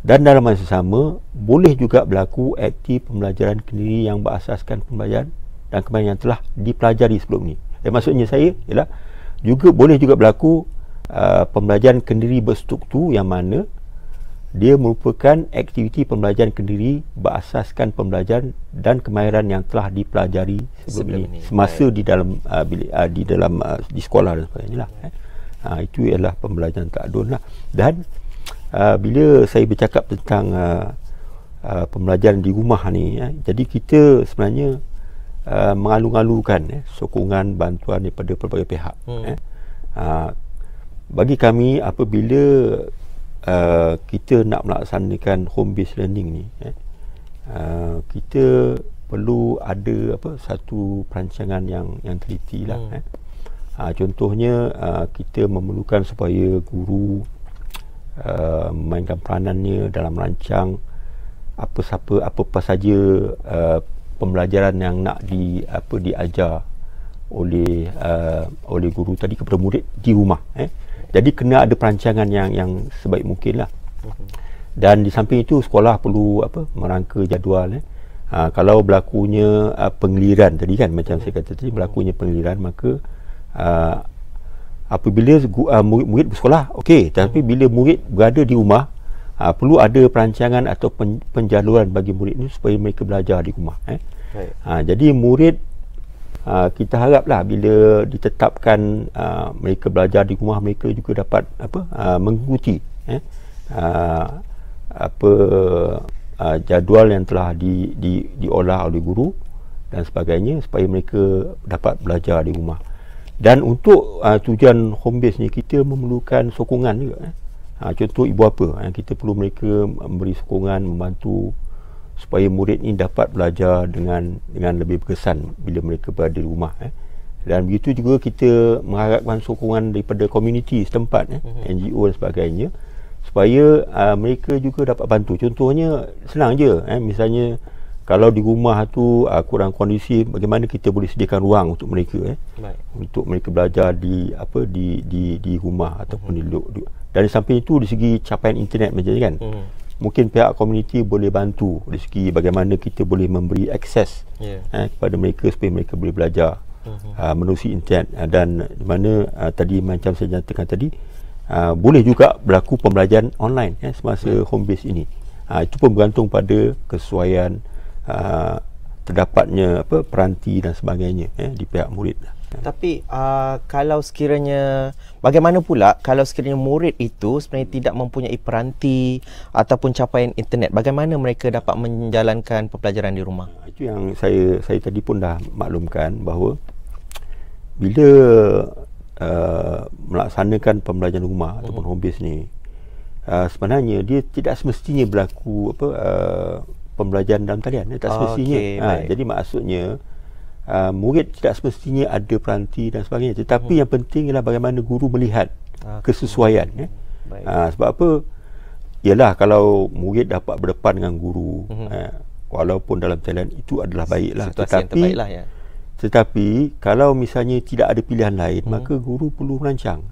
Dan dalam masa sama boleh juga berlaku aktif pembelajaran kendiri yang berasaskan pembelajaran dan kemahiran yang telah dipelajari sebelum ni. Maksudnya saya ialah boleh juga berlaku pembelajaran kendiri berstruktur, yang mana dia merupakan aktiviti pembelajaran kendiri berasaskan pembelajaran dan kemahiran yang telah dipelajari sebelum ini semasa di dalam di sekolah dan sebagainya lah. Itu ialah pembelajaran ta'adun lah. Dan bila saya bercakap tentang pembelajaran di rumah ni, jadi kita sebenarnya mengalung-alungkan sokongan bantuan daripada pelbagai pihak. Bagi kami, apabila kita nak melaksanakan home based learning ni, kita perlu ada satu perancangan yang teliti lah. Contohnya kita memerlukan supaya guru memainkan peranannya dalam merancang apa saja pembelajaran yang nak diajar oleh guru tadi kepada murid di rumah. Jadi kena ada perancangan yang sebaik mungkin lah. Dan di samping itu sekolah perlu merangka jadual. Kalau berlakunya penggiliran tadi kan, macam saya kata tadi, berlakunya penggiliran, maka apabila murid bersekolah okey, tapi bila murid berada di rumah, perlu ada perancangan atau penjaluran bagi murid ini supaya mereka belajar di rumah. Jadi murid, kita haraplah bila ditetapkan mereka belajar di rumah, mereka juga dapat mengikuti jadual yang telah diolah oleh guru dan sebagainya, supaya mereka dapat belajar di rumah. Dan untuk tujuan home base ni, kita memerlukan sokongan juga. Contoh ibu bapa, kita perlu mereka memberi sokongan, membantu supaya murid ni dapat belajar dengan lebih berkesan bila mereka berada di rumah. Dan begitu juga kita mengharapkan sokongan daripada komuniti setempat, NGO dan sebagainya, supaya mereka juga dapat bantu. Contohnya senang je, misalnya kalau di rumah tu kurang kondisi, bagaimana kita boleh sediakan ruang untuk mereka, untuk mereka belajar di rumah ataupun di dan di samping itu, di segi capaian internet macam ni kan, mungkin pihak komuniti boleh bantu dari segi bagaimana kita boleh memberi akses kepada mereka supaya mereka boleh belajar menerusi internet, dan di mana tadi macam saya nyatakan tadi, boleh juga berlaku pembelajaran online semasa home base ini. Itu pun bergantung pada kesesuaian terdapatnya peranti dan sebagainya di pihak murid. Tapi kalau sekiranya, bagaimana pula kalau sekiranya murid itu sebenarnya tidak mempunyai peranti ataupun capaian internet, bagaimana mereka dapat menjalankan pembelajaran di rumah? Itu yang saya tadi pun dah maklumkan, bahawa bila melaksanakan pembelajaran rumah ataupun home base ni, sebenarnya dia tidak semestinya berlaku pembelajaran dalam talian, tak semestinya. Jadi maksudnya murid tidak semestinya ada peranti dan sebagainya, tetapi yang penting ialah bagaimana guru melihat kesesuaian. Sebab apa? Ialah kalau murid dapat berdepan dengan guru, walaupun dalam talian, itu adalah baiklah. Tetapi kalau misalnya tidak ada pilihan lain, maka guru perlu merancang.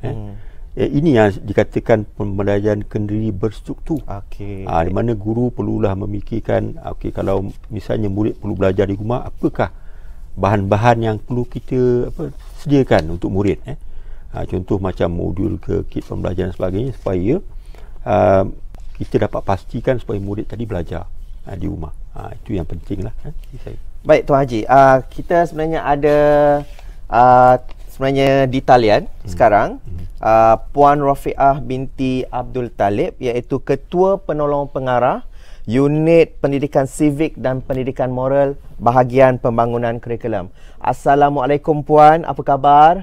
Ini yang dikatakan pembelajaran kendiri berstruktur. Di mana guru perlulah memikirkan, kalau misalnya murid perlu belajar di rumah, apakah bahan-bahan yang perlu kita sediakan untuk murid. Contoh macam modul ke kit pembelajaran dan sebagainya, supaya kita dapat pastikan supaya murid tadi belajar di rumah. Itu yang penting lah. Baik Tuan Haji, kita sebenarnya ada sebenarnya di talian sekarang Puan Rafiah binti Abdul Talib, iaitu Ketua Penolong Pengarah Unit Pendidikan Sivik dan Pendidikan Moral Bahagian Pembangunan Kurikulum. Assalamualaikum Puan, apa khabar?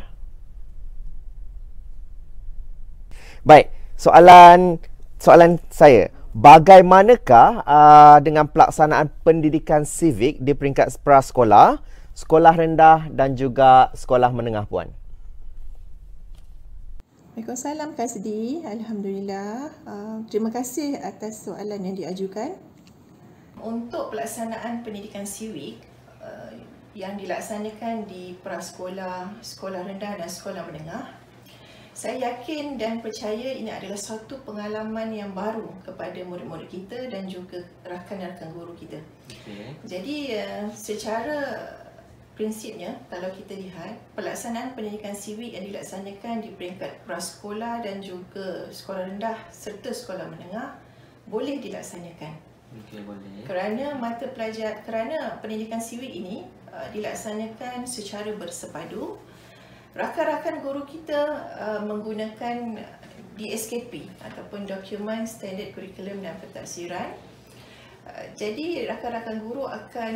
Baik, soalan saya, bagaimanakah dengan pelaksanaan pendidikan sivik di peringkat prasekolah, sekolah rendah dan juga sekolah menengah Puan? Waalaikumsalam Kak Sedi. Alhamdulillah. Terima kasih atas soalan yang diajukan. Untuk pelaksanaan pendidikan sivik yang dilaksanakan di prasekolah, sekolah rendah dan sekolah menengah, saya yakin dan percaya ini adalah satu pengalaman yang baru kepada murid-murid kita dan juga rakan-rakan guru kita. Jadi secara prinsipnya, kalau kita lihat pelaksanaan pendidikan sivik yang dilaksanakan di peringkat prasekolah dan juga sekolah rendah serta sekolah menengah boleh dilaksanakan. Boleh. Kerana pendidikan sivik ini dilaksanakan secara bersepadu, rakan-rakan guru kita menggunakan DSKP ataupun Dokumen Standard Kurikulum dan Pentadsiran. Jadi rakan-rakan guru akan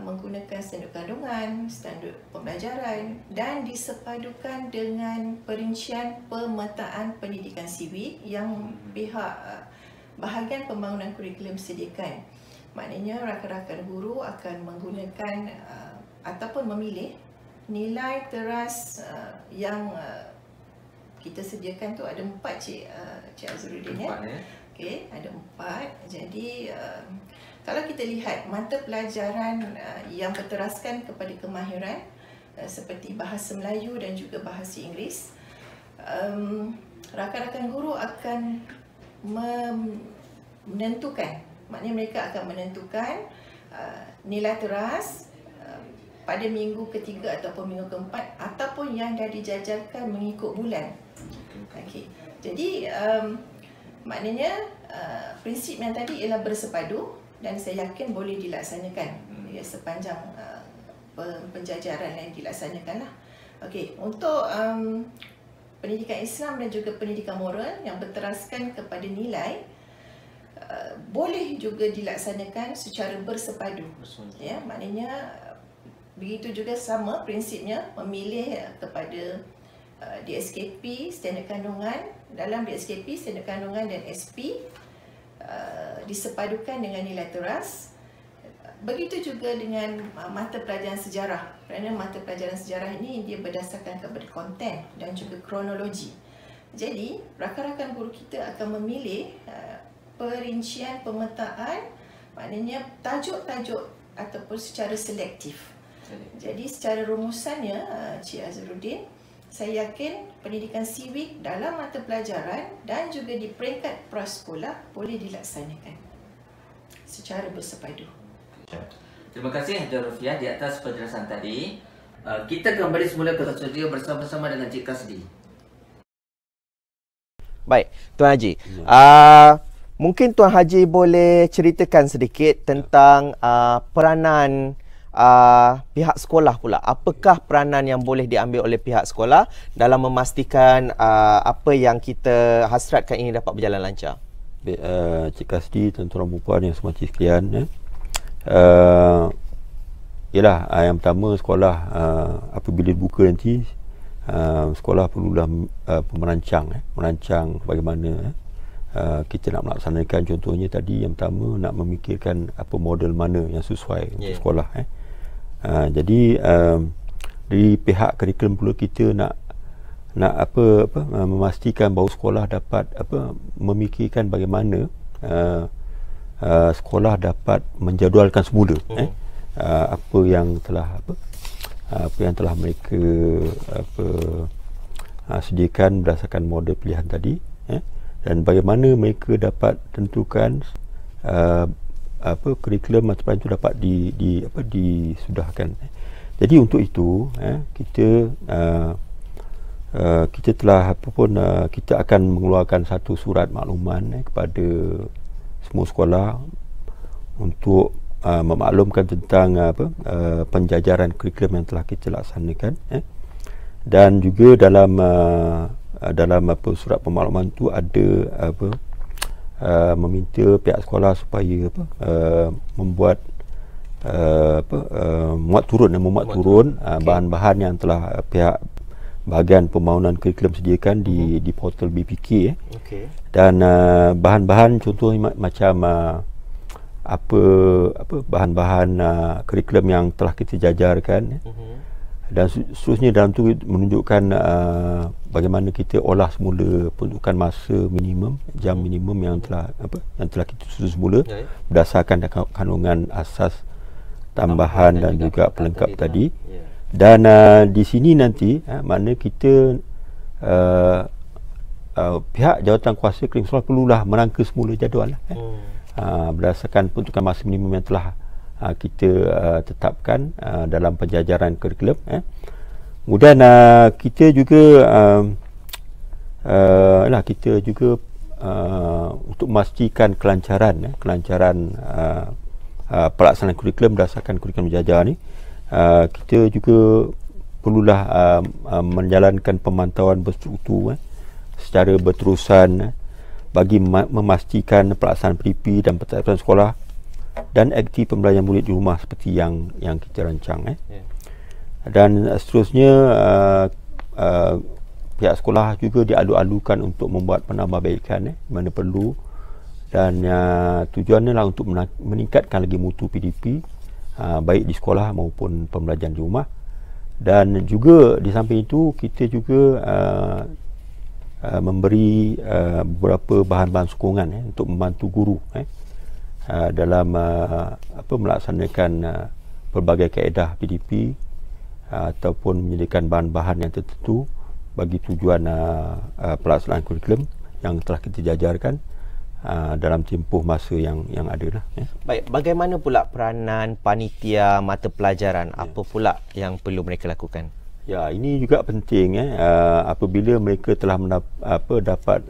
menggunakan standard kandungan, standard pembelajaran dan disepadukan dengan perincian pemetaan pendidikan sivik yang pihak bahagian pembangunan kurikulum sediakan. Maknanya rakan-rakan guru akan menggunakan ataupun memilih nilai teras yang kita sediakan tu ada 4 Cik Azruddin ya. Okey, ada 4. Jadi kalau kita lihat mata pelajaran yang berteraskan kepada kemahiran, seperti bahasa Melayu dan juga bahasa Inggeris, rakan-rakan guru akan menentukan, maknanya mereka akan menentukan nilai teras pada minggu ketiga ataupun minggu keempat, ataupun yang dah dijajarkan mengikut bulan. Okey. Jadi maknanya prinsip yang tadi ialah bersepadu dan saya yakin boleh dilaksanakan ya, sepanjang penjajaran yang dilaksanakan lah. Okey, untuk pendidikan Islam dan juga pendidikan moral yang berteraskan kepada nilai, boleh juga dilaksanakan secara bersepadu. Ya, maknanya begitu juga sama prinsipnya memilih kepada DSKP, standard kandungan. Dalam DSKP, standard kandungan dan SP disepadukan dengan nilai teras. Begitu juga dengan mata pelajaran sejarah, kerana mata pelajaran sejarah ini dia berdasarkan kepada konten dan juga kronologi. Jadi rakan-rakan guru kita akan memilih perincian pemetaan, maknanya tajuk-tajuk ataupun secara selektif. Jadi secara rumusannya, Cik Azharuddin, saya yakin pendidikan civic dalam mata pelajaran dan juga di peringkat prasekolah boleh dilaksanakan secara bersepadu. Terima kasih Dr. Rufiah di atas penjelasan tadi. Kita kembali semula ke studio bersama-sama dengan Cik Kasdi. Baik, Tuan Haji. Mungkin Tuan Haji boleh ceritakan sedikit tentang peranan pihak sekolah pula. Apakah peranan yang boleh diambil oleh pihak sekolah dalam memastikan apa yang kita hasratkan ini dapat berjalan lancar? Baik, Cik Kasdi, tuan-tuan dan puan yang semati sekalian, ialah yang pertama, sekolah apabila dibuka nanti, sekolah perlulah merancang bagaimana kita nak melaksanakan. Contohnya tadi yang pertama, nak memikirkan apa model mana yang sesuai untuk sekolah. Jadi dari pihak kurikulum pula kita nak memastikan bahawa sekolah dapat memikirkan bagaimana sekolah dapat menjadualkan semula apa yang telah mereka sediakan berdasarkan model pilihan tadi, dan bagaimana mereka dapat tentukan kurikulum mata pelajaran itu dapat disudahkan. Jadi untuk itu kita telah kita akan mengeluarkan satu surat makluman kepada semua sekolah untuk memaklumkan tentang penjajaran kurikulum yang telah kita laksanakan, dan juga dalam surat pemakluman itu ada meminta pihak sekolah supaya membuat memuat turun bahan-bahan yang telah pihak bahagian pembangunan kurikulum sediakan di portal BPK. Dan bahan-bahan contohnya macam bahan-bahan kurikulum yang telah kita jajarkan, dan seterusnya dalam tu menunjukkan bagaimana kita olah semula peruntukan masa minimum, jam minimum yang telah kita susun semula berdasarkan kandungan asas tambahan dan juga pelengkap tadi. Dan di sini nanti makna kita pihak jawatan kuasa kurikulum sekolah perlulah merangka semula jadual berdasarkan peruntukan masa minimum yang telah kita tetapkan dalam penjajaran kurikulum. Kemudian kita juga untuk memastikan kelancaran pelaksanaan kurikulum berdasarkan kurikulum jajar ni, kita juga perlulah menjalankan pemantauan berstruktur secara berterusan bagi memastikan pelaksanaan PDP dan pentertiban sekolah dan aktiviti pembelajaran murid di rumah seperti yang kita rancang. Dan seterusnya pihak sekolah juga dialu-alukan untuk membuat penambahbaikan mana perlu, dan tujuannya lah untuk meningkatkan lagi mutu PDP baik di sekolah maupun pembelajaran di rumah. Dan juga di samping itu kita juga memberi beberapa bahan-bahan sokongan untuk membantu guru dalam melaksanakan pelbagai kaedah PDP ataupun menyediakan bahan-bahan yang tertentu bagi tujuan pelaksanaan kurikulum yang telah kita jajarkan dalam tempoh masa yang ada lah. Baik, bagaimana pula peranan panitia mata pelajaran? Apa pula yang perlu mereka lakukan? Ya, ini juga penting apabila mereka telah dapat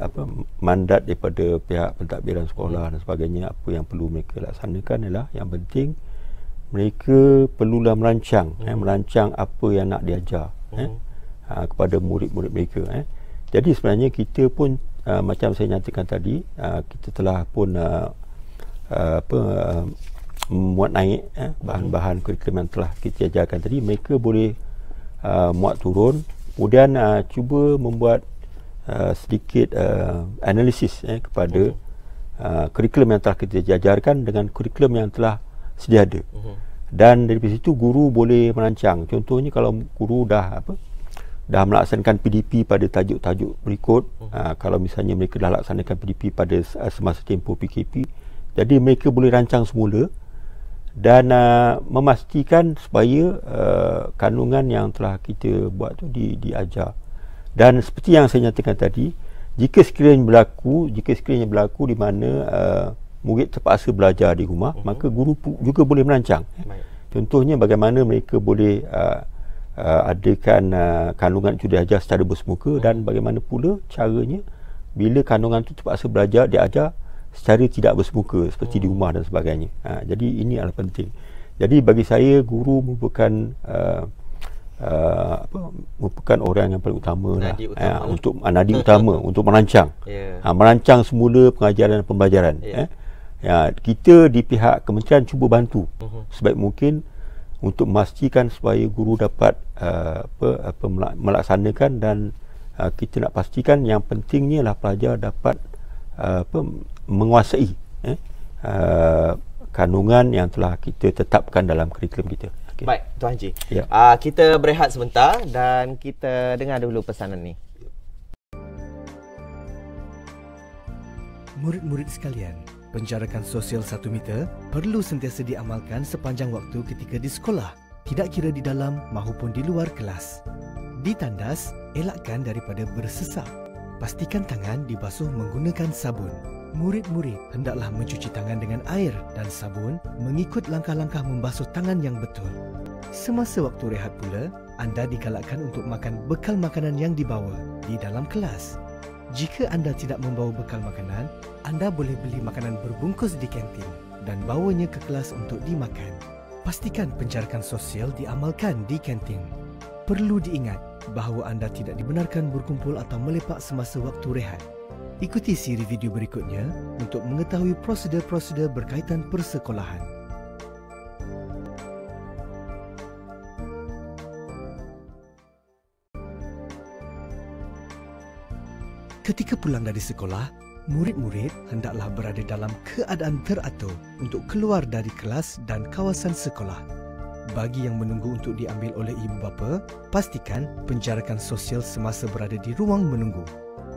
mandat daripada pihak pentadbiran sekolah dan sebagainya, apa yang perlu mereka laksanakan ialah yang penting mereka perlulah merancang apa yang nak diajar kepada murid-murid mereka. Jadi sebenarnya kita pun macam saya nyatakan tadi, kita telah pun muat naik bahan-bahan kurikulum yang telah kita ajarkan tadi. Mereka boleh muat turun, kemudian cuba membuat sedikit analisis kepada kurikulum yang telah kita ajarkan dengan kurikulum yang telah sedia ada. Dan dari situ guru boleh merancang. Contohnya kalau guru dah melaksanakan PDP pada tajuk-tajuk berikut, kalau misalnya mereka dah laksanakan PDP pada semasa tempoh PKP, jadi mereka boleh rancang semula dan memastikan supaya kandungan yang telah kita buat tu diajar. Dan seperti yang saya nyatakan tadi, jika sekiranya berlaku di mana murid terpaksa belajar di rumah, maka guru juga boleh merancang. Contohnya bagaimana mereka boleh adakan kandungan itu diajar secara bersemuka, dan bagaimana pula caranya bila kandungan itu terpaksa diajar secara tidak bersemuka seperti di rumah dan sebagainya. Jadi ini adalah penting. Jadi bagi saya guru merupakan merupakan orang yang paling utama nadi utama untuk merancang. Merancang semula pengajaran dan pembelajaran. Kita di pihak kementerian cuba bantu sebaik mungkin untuk memastikan supaya guru dapat melaksanakan, dan kita nak pastikan yang pentingnya lah pelajar dapat menguasai kandungan yang telah kita tetapkan dalam kurikulum kita. Baik, Tuan Haji. Kita berehat sebentar dan kita dengar dulu pesanan ni. Murid-murid sekalian, penjarakan sosial 1 meter perlu sentiasa diamalkan sepanjang waktu ketika di sekolah, tidak kira di dalam maupun di luar kelas. Ditandas, elakkan daripada bersesap. Pastikan tangan dibasuh menggunakan sabun. Murid-murid hendaklah mencuci tangan dengan air dan sabun mengikut langkah-langkah membasuh tangan yang betul. Semasa waktu rehat pula, anda digalakkan untuk makan bekal makanan yang dibawa di dalam kelas. Jika anda tidak membawa bekal makanan, anda boleh beli makanan berbungkus di kantin dan bawanya ke kelas untuk dimakan. Pastikan penjarakan sosial diamalkan di kantin. Perlu diingat bahawa anda tidak dibenarkan berkumpul atau melepak semasa waktu rehat. Ikuti siri video berikutnya untuk mengetahui prosedur-prosedur berkaitan persekolahan. Ketika pulang dari sekolah, murid-murid hendaklah berada dalam keadaan teratur untuk keluar dari kelas dan kawasan sekolah. Bagi yang menunggu untuk diambil oleh ibu bapa, pastikan penjarakan sosial semasa berada di ruang menunggu.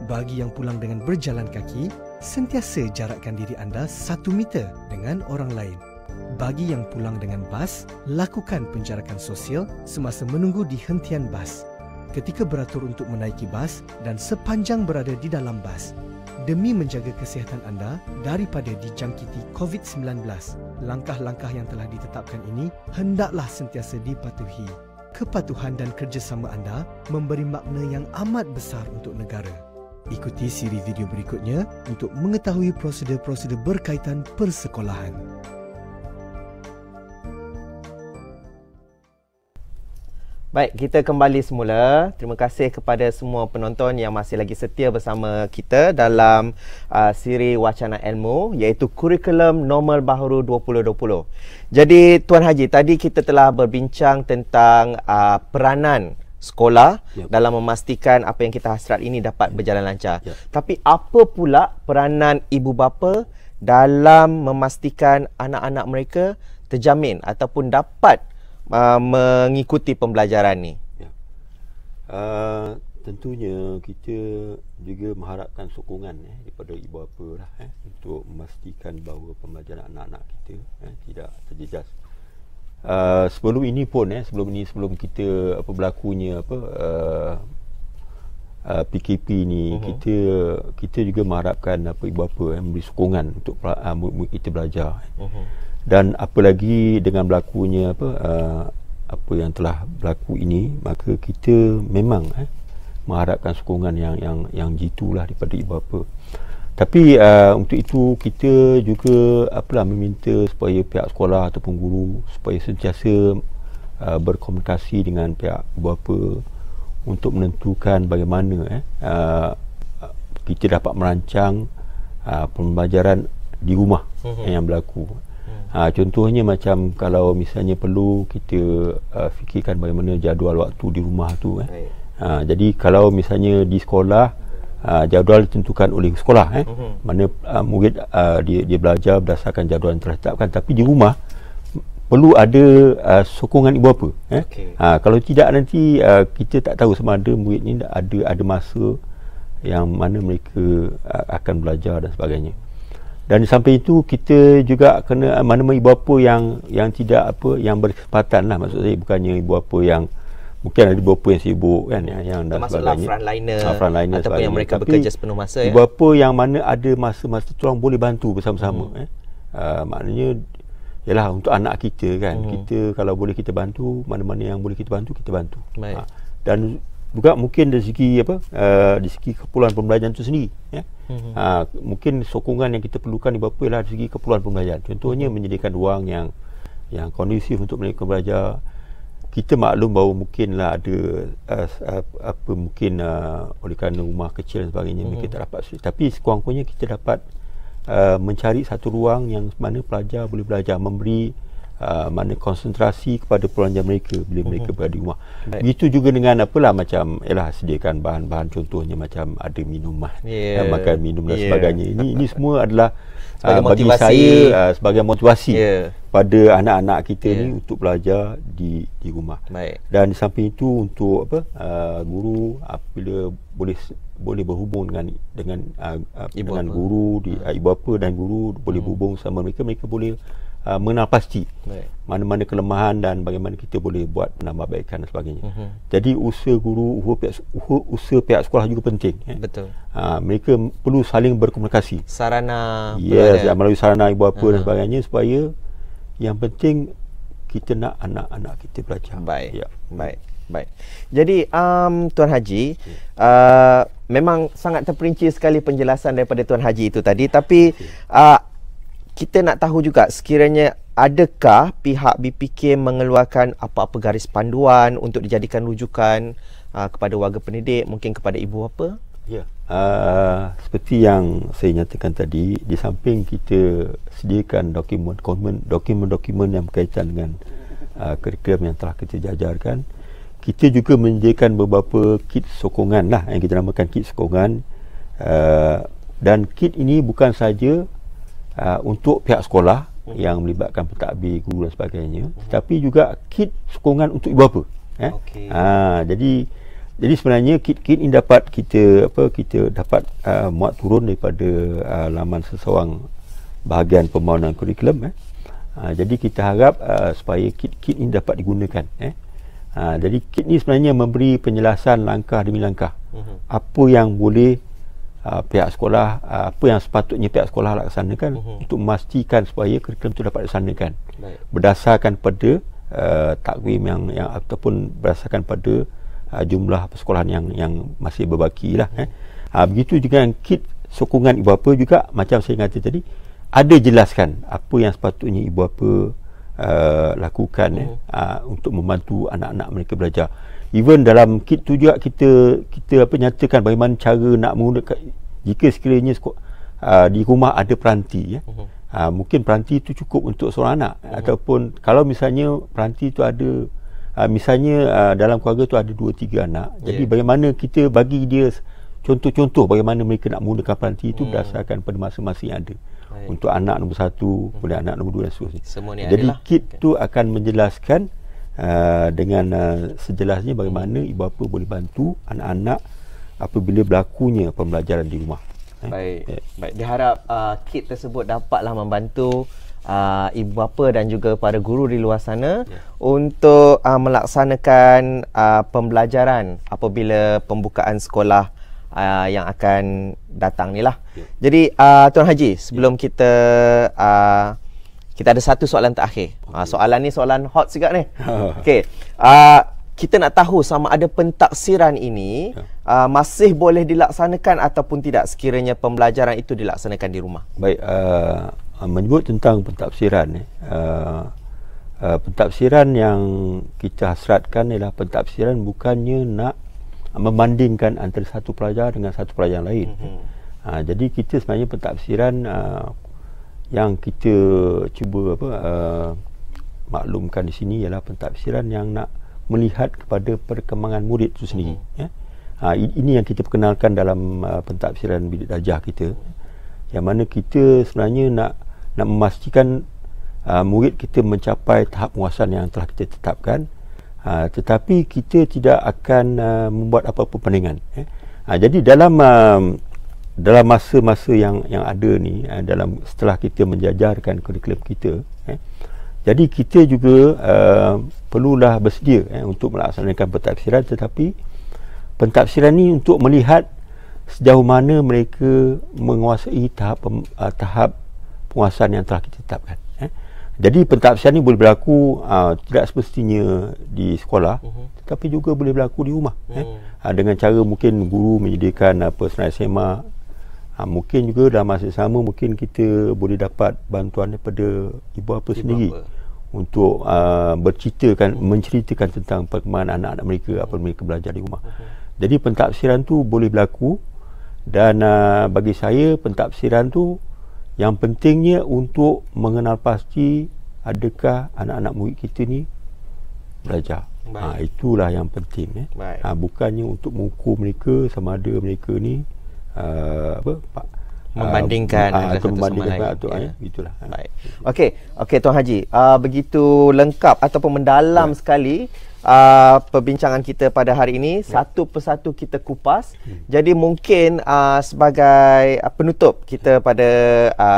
Bagi yang pulang dengan berjalan kaki, sentiasa jarakkan diri anda 1 meter dengan orang lain. Bagi yang pulang dengan bas, lakukan penjarakan sosial semasa menunggu di hentian bas, ketika beratur untuk menaiki bas dan sepanjang berada di dalam bas. Demi menjaga kesihatan anda daripada dijangkiti COVID-19, langkah-langkah yang telah ditetapkan ini hendaklah sentiasa dipatuhi. Kepatuhan dan kerjasama anda memberi makna yang amat besar untuk negara. Ikuti siri video berikutnya untuk mengetahui prosedur-prosedur berkaitan persekolahan. Baik, kita kembali semula. Terima kasih kepada semua penonton yang masih lagi setia bersama kita dalam siri Wacana Ilmu, iaitu Kurikulum Normal Baharu 2020. Jadi Tuan Haji, tadi kita telah berbincang tentang peranan sekolah dalam memastikan apa yang kita hasrat ini dapat berjalan lancar. Tapi apa pula peranan ibu bapa dalam memastikan anak-anak mereka terjamin ataupun dapat mengikuti pembelajaran ni? Tentunya kita juga mengharapkan sokongan daripada ibu bapa lah, untuk memastikan bahawa pembelajaran anak-anak kita tidak terjejas. sebelum ini pun sebelum kita berlakunya PKP ni, kita juga mengharapkan ibu bapa memberi sokongan untuk murid kita belajar. Dan apalagi dengan berlakunya apa yang telah berlaku ini, maka kita memang mengharapkan sokongan yang jitulah daripada ibu bapa. Tapi untuk itu kita juga meminta supaya pihak sekolah ataupun guru supaya sentiasa berkomunikasi dengan pihak ibu bapa untuk menentukan bagaimana kita dapat merancang pembelajaran di rumah yang berlaku. Contohnya macam kalau misalnya perlu kita fikirkan bagaimana jadual waktu di rumah tu. Jadi kalau misalnya di sekolah jadual ditentukan oleh sekolah, mana murid dia belajar berdasarkan jadual yang telah ditetapkan, tapi di rumah perlu ada sokongan ibu bapa. Kalau tidak nanti kita tak tahu sama ada murid ni ada masa yang mana mereka akan belajar dan sebagainya. Dan di samping itu kita juga kena mana-mana ibu bapa yang tidak yang berkesempatan lah, maksud saya bukannya ibu bapa yang mungkin ada beberapa yang sibuk kan, yang dan sebagainya, frontliner ataupun yang mereka bekerja sepenuh masa. Beberapa yang mana ada masa-masa tu orang boleh bantu bersama-sama. Maknanya ialah untuk anak kita kan. Kita kalau boleh kita bantu, mana-mana yang boleh kita bantu, kita bantu. Dan juga mungkin dari segi dari segi keperluan pembelajaran itu sendiri, mungkin sokongan yang kita perlukan di bapa ialah dari segi keperluan pembelajaran. Contohnya menyediakan ruang yang kondusif untuk mereka belajar. Kita maklum bahawa mungkinlah ada mungkin oleh kerana rumah kecil dan sebagainya mereka tak dapat, tapi sekurang-kurangnya kita dapat mencari satu ruang yang mana pelajar boleh belajar, memberi mana konsentrasi kepada pelajar mereka bila mereka berada di rumah. Begitu juga dengan macam sediakan bahan-bahan, contohnya macam ada minuman, makan minum dan sebagainya. Ini semua adalah bagi saya sebagai motivasi pada anak-anak kita ni untuk belajar di rumah. Dan di samping itu untuk guru apabila boleh berhubung dengan guru, ibu bapa dan guru boleh berhubung sama mereka boleh mengenal pasti mana-mana kelemahan dan bagaimana kita boleh buat penambahbaikan dan sebagainya. Jadi usaha guru, usaha pihak sekolah juga penting. Betul. Mereka perlu saling berkomunikasi. Sarana melalui sarana ibu bapa dan sebagainya, supaya yang penting kita nak anak-anak kita belajar. Baik. Jadi Tuan Haji, memang sangat terperinci sekali penjelasan daripada Tuan Haji itu tadi, tapi kita nak tahu juga sekiranya adakah pihak BPK mengeluarkan apa-apa garis panduan untuk dijadikan rujukan kepada warga pendidik, mungkin kepada ibu bapa? Seperti yang saya nyatakan tadi, di samping kita sediakan dokumen-dokumen yang berkaitan dengan kurikulum yang telah kita jajarkan, kita juga menyediakan beberapa kit sokongan yang kita namakan kit sokongan, dan kit ini bukan saja untuk pihak sekolah yang melibatkan pentadbir, guru dan sebagainya, tetapi juga kit sokongan untuk ibu bapa. Jadi sebenarnya kit ini dapat kita dapat muat turun daripada laman seseorang bahagian pembangunan kurikulum. Jadi kita harap supaya kit ini dapat digunakan. Jadi kit ini sebenarnya memberi penjelasan langkah demi langkah apa yang boleh pihak sekolah, apa yang sepatutnya pihak sekolah laksanakan untuk memastikan supaya kurikulum itu dapat dilaksanakan berdasarkan pada takwim yang ataupun berdasarkan pada jumlah persekolahan yang masih berbaki lah. Begitu juga yang kit sokongan ibu bapa juga, macam saya kata tadi, ada jelaskan apa yang sepatutnya ibu bapa lakukan untuk membantu anak-anak mereka belajar. Even dalam kit tu juga kita nyatakan bagaimana cara nak menggunakan jika sekiranya di rumah ada peranti. Mungkin peranti itu cukup untuk seorang anak, ataupun kalau misalnya peranti itu ada misalnya dalam keluarga tu ada 2-3 anak. Jadi bagaimana kita bagi dia contoh-contoh bagaimana mereka nak menggunakan peranti itu berdasarkan pada masing-masing yang ada. Untuk anak nombor 1, kemudian anak nombor 2 dan seterusnya. Jadi kit tu akan menjelaskan dengan sejelasnya bagaimana ibu bapa boleh bantu anak-anak apabila berlakunya pembelajaran di rumah. Baik. Diharap kit tersebut dapatlah membantu ibu bapa dan juga para guru di luar sana untuk melaksanakan pembelajaran apabila pembukaan sekolah yang akan datang ni lah. Jadi Tuan Haji, sebelum kita ada satu soalan terakhir. Soalan ni soalan hot juga ni. Okey. Kita nak tahu sama ada pentafsiran ini masih boleh dilaksanakan ataupun tidak sekiranya pembelajaran itu dilaksanakan di rumah. Baik, menyebut tentang pentafsiran pentafsiran yang kita hasratkan ialah pentafsiran bukannya nak membandingkan antara satu pelajar dengan satu pelajar lain. Jadi kita sebenarnya pentafsiran yang kita cuba maklumkan di sini ialah pentafsiran yang nak melihat kepada perkembangan murid itu sendiri. Ini yang kita perkenalkan dalam pentafsiran bidik darjah kita, yang mana kita sebenarnya nak memastikan murid kita mencapai tahap penguasaan yang telah kita tetapkan, tetapi kita tidak akan membuat apa-apa perbandingan. Jadi dalam masa-masa yang ada ni, setelah kita menjajarkan kurikulum kita, jadi kita juga perlulah bersedia untuk melaksanakan pentafsiran, tetapi pentafsiran ni untuk melihat sejauh mana mereka menguasai tahap penguasaan yang telah kita tetapkan. Jadi pentafsiran ni boleh berlaku tidak semestinya di sekolah, tetapi juga boleh berlaku di rumah. Dengan cara mungkin guru menyediakan senarai semak, mungkin juga dalam masa sama mungkin kita boleh dapat bantuan daripada ibu bapa sendiri untuk menceritakan tentang perkembangan anak-anak mereka, apa mereka belajar di rumah. Jadi pentafsiran tu boleh berlaku, dan bagi saya pentafsiran tu yang pentingnya untuk mengenal pasti adakah anak-anak murid kita ni belajar. Itulah yang penting. Bukannya untuk mengukur mereka sama ada mereka ni membandingkan atau membandingkan atau lain. Itulah. Baik. Okey Tuan Haji, begitu lengkap ataupun mendalam sekali perbincangan kita pada hari ini. Satu persatu kita kupas. Jadi mungkin sebagai penutup kita pada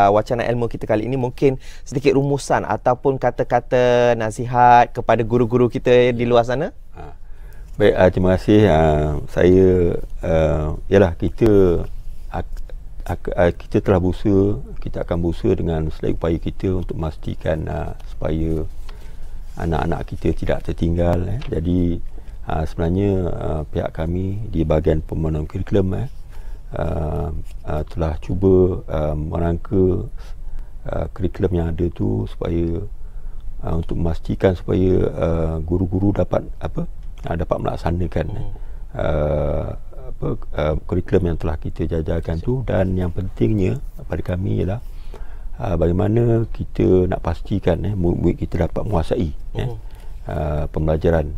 wacana ilmu kita kali ini, mungkin sedikit rumusan ataupun kata-kata nasihat kepada guru-guru kita di luar sana. Baik, terima kasih. Ialah kita telah berusaha, kita akan berusaha dengan selagi upaya kita untuk memastikan supaya anak-anak kita tidak tertinggal. Jadi sebenarnya pihak kami di bahagian pembangunan kurikulum telah cuba merangka kurikulum yang ada tu supaya untuk memastikan supaya guru-guru dapat melaksanakan kurikulum yang telah kita jajarkan tu. Dan yang pentingnya pada kami ialah bagaimana kita nak pastikan murid kita dapat menguasai pembelajaran,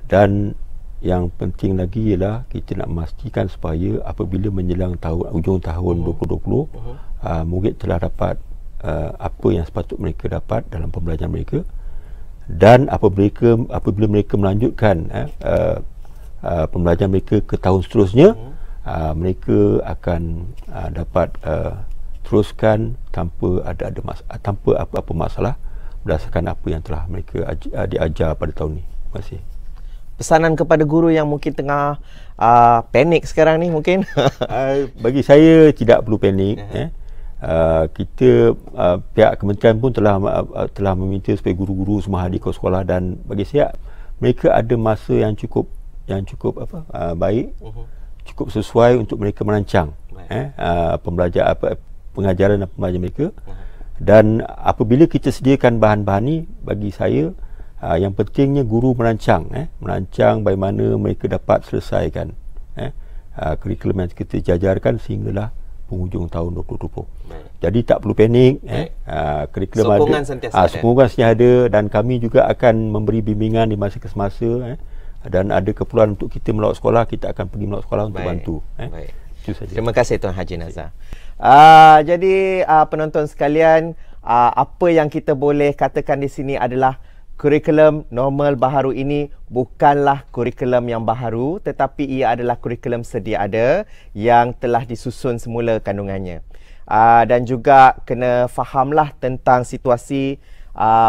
dan yang penting lagi ialah kita nak memastikan supaya apabila menjelang hujung tahun 2020 murid telah dapat apa yang sepatutnya mereka dapat dalam pembelajaran mereka, dan apabila mereka melanjutkan pembelajaran mereka ke tahun seterusnya, mereka akan dapat teruskan tanpa apa-apa masalah berdasarkan apa yang telah mereka diajar pada tahun ini. Terima kasih. Pesanan kepada guru yang mungkin tengah panik sekarang ni mungkin? Bagi saya tidak perlu panik. Kita pihak kementerian pun telah meminta supaya guru-guru semua hadir ke sekolah, dan bagi saya mereka ada masa yang cukup baik, cukup sesuai untuk mereka merancang pengajaran dan pembelajaran mereka. Dan apabila kita sediakan bahan-bahan ni, bagi saya yang pentingnya guru merancang bagaimana mereka dapat selesaikan kurikulum yang kita jajarkan sehinggalah penghujung tahun 2020. Jadi tak perlu panik. Kurikulum sokongan ada, sokongan sentiasa ada, dan kami juga akan memberi bimbingan di masa ke semasa. Dan ada keperluan untuk kita melawat sekolah, kita akan pergi melawat sekolah untuk bantu. Itu saja. Terima kasih Tuan Haji Nazar. Jadi penonton sekalian, apa yang kita boleh katakan di sini adalah kurikulum normal baharu ini bukanlah kurikulum yang baharu, tetapi ia adalah kurikulum sedia ada yang telah disusun semula kandungannya. dan juga kena fahamlah tentang situasi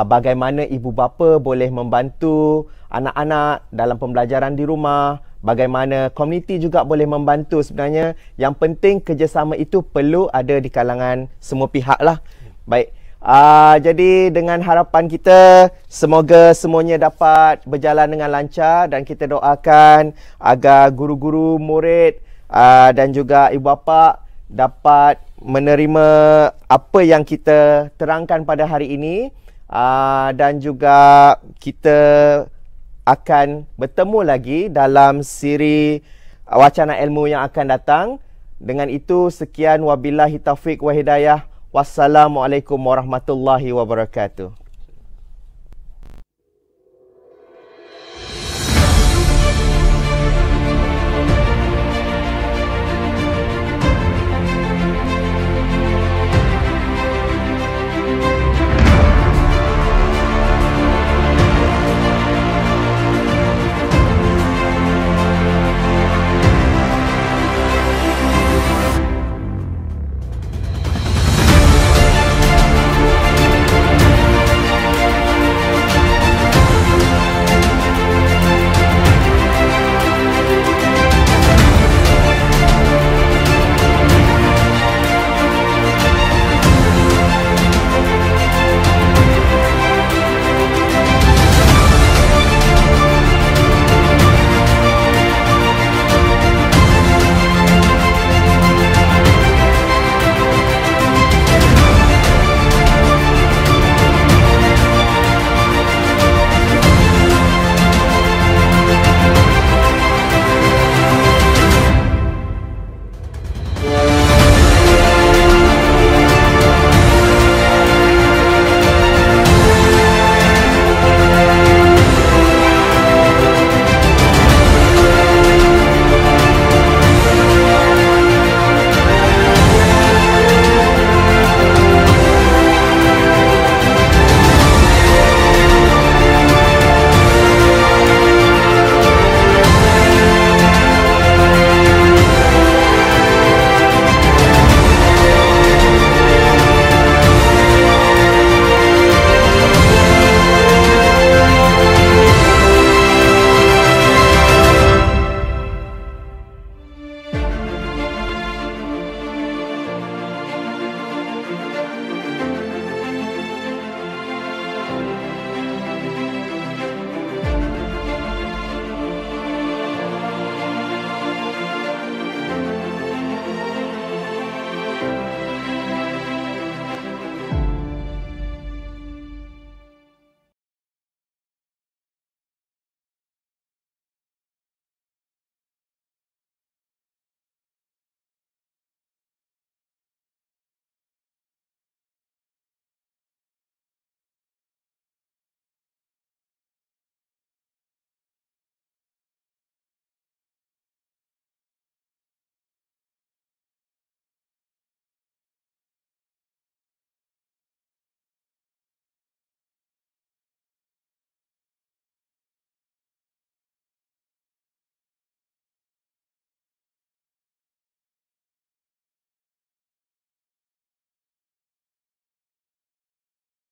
bagaimana ibu bapa boleh membantu anak-anak dalam pembelajaran di rumah, bagaimana komuniti juga boleh membantu. Sebenarnya yang penting kerjasama itu perlu ada di kalangan semua pihak lah. Baik, jadi dengan harapan kita semoga semuanya dapat berjalan dengan lancar, dan kita doakan agar guru-guru, murid dan juga ibu bapa dapat menerima apa yang kita terangkan pada hari ini. Dan juga kita akan bertemu lagi dalam siri wacana ilmu yang akan datang. Dengan itu, sekian, wabillahi taufiq wa hidayah. Wassalamualaikum warahmatullahi wabarakatuh.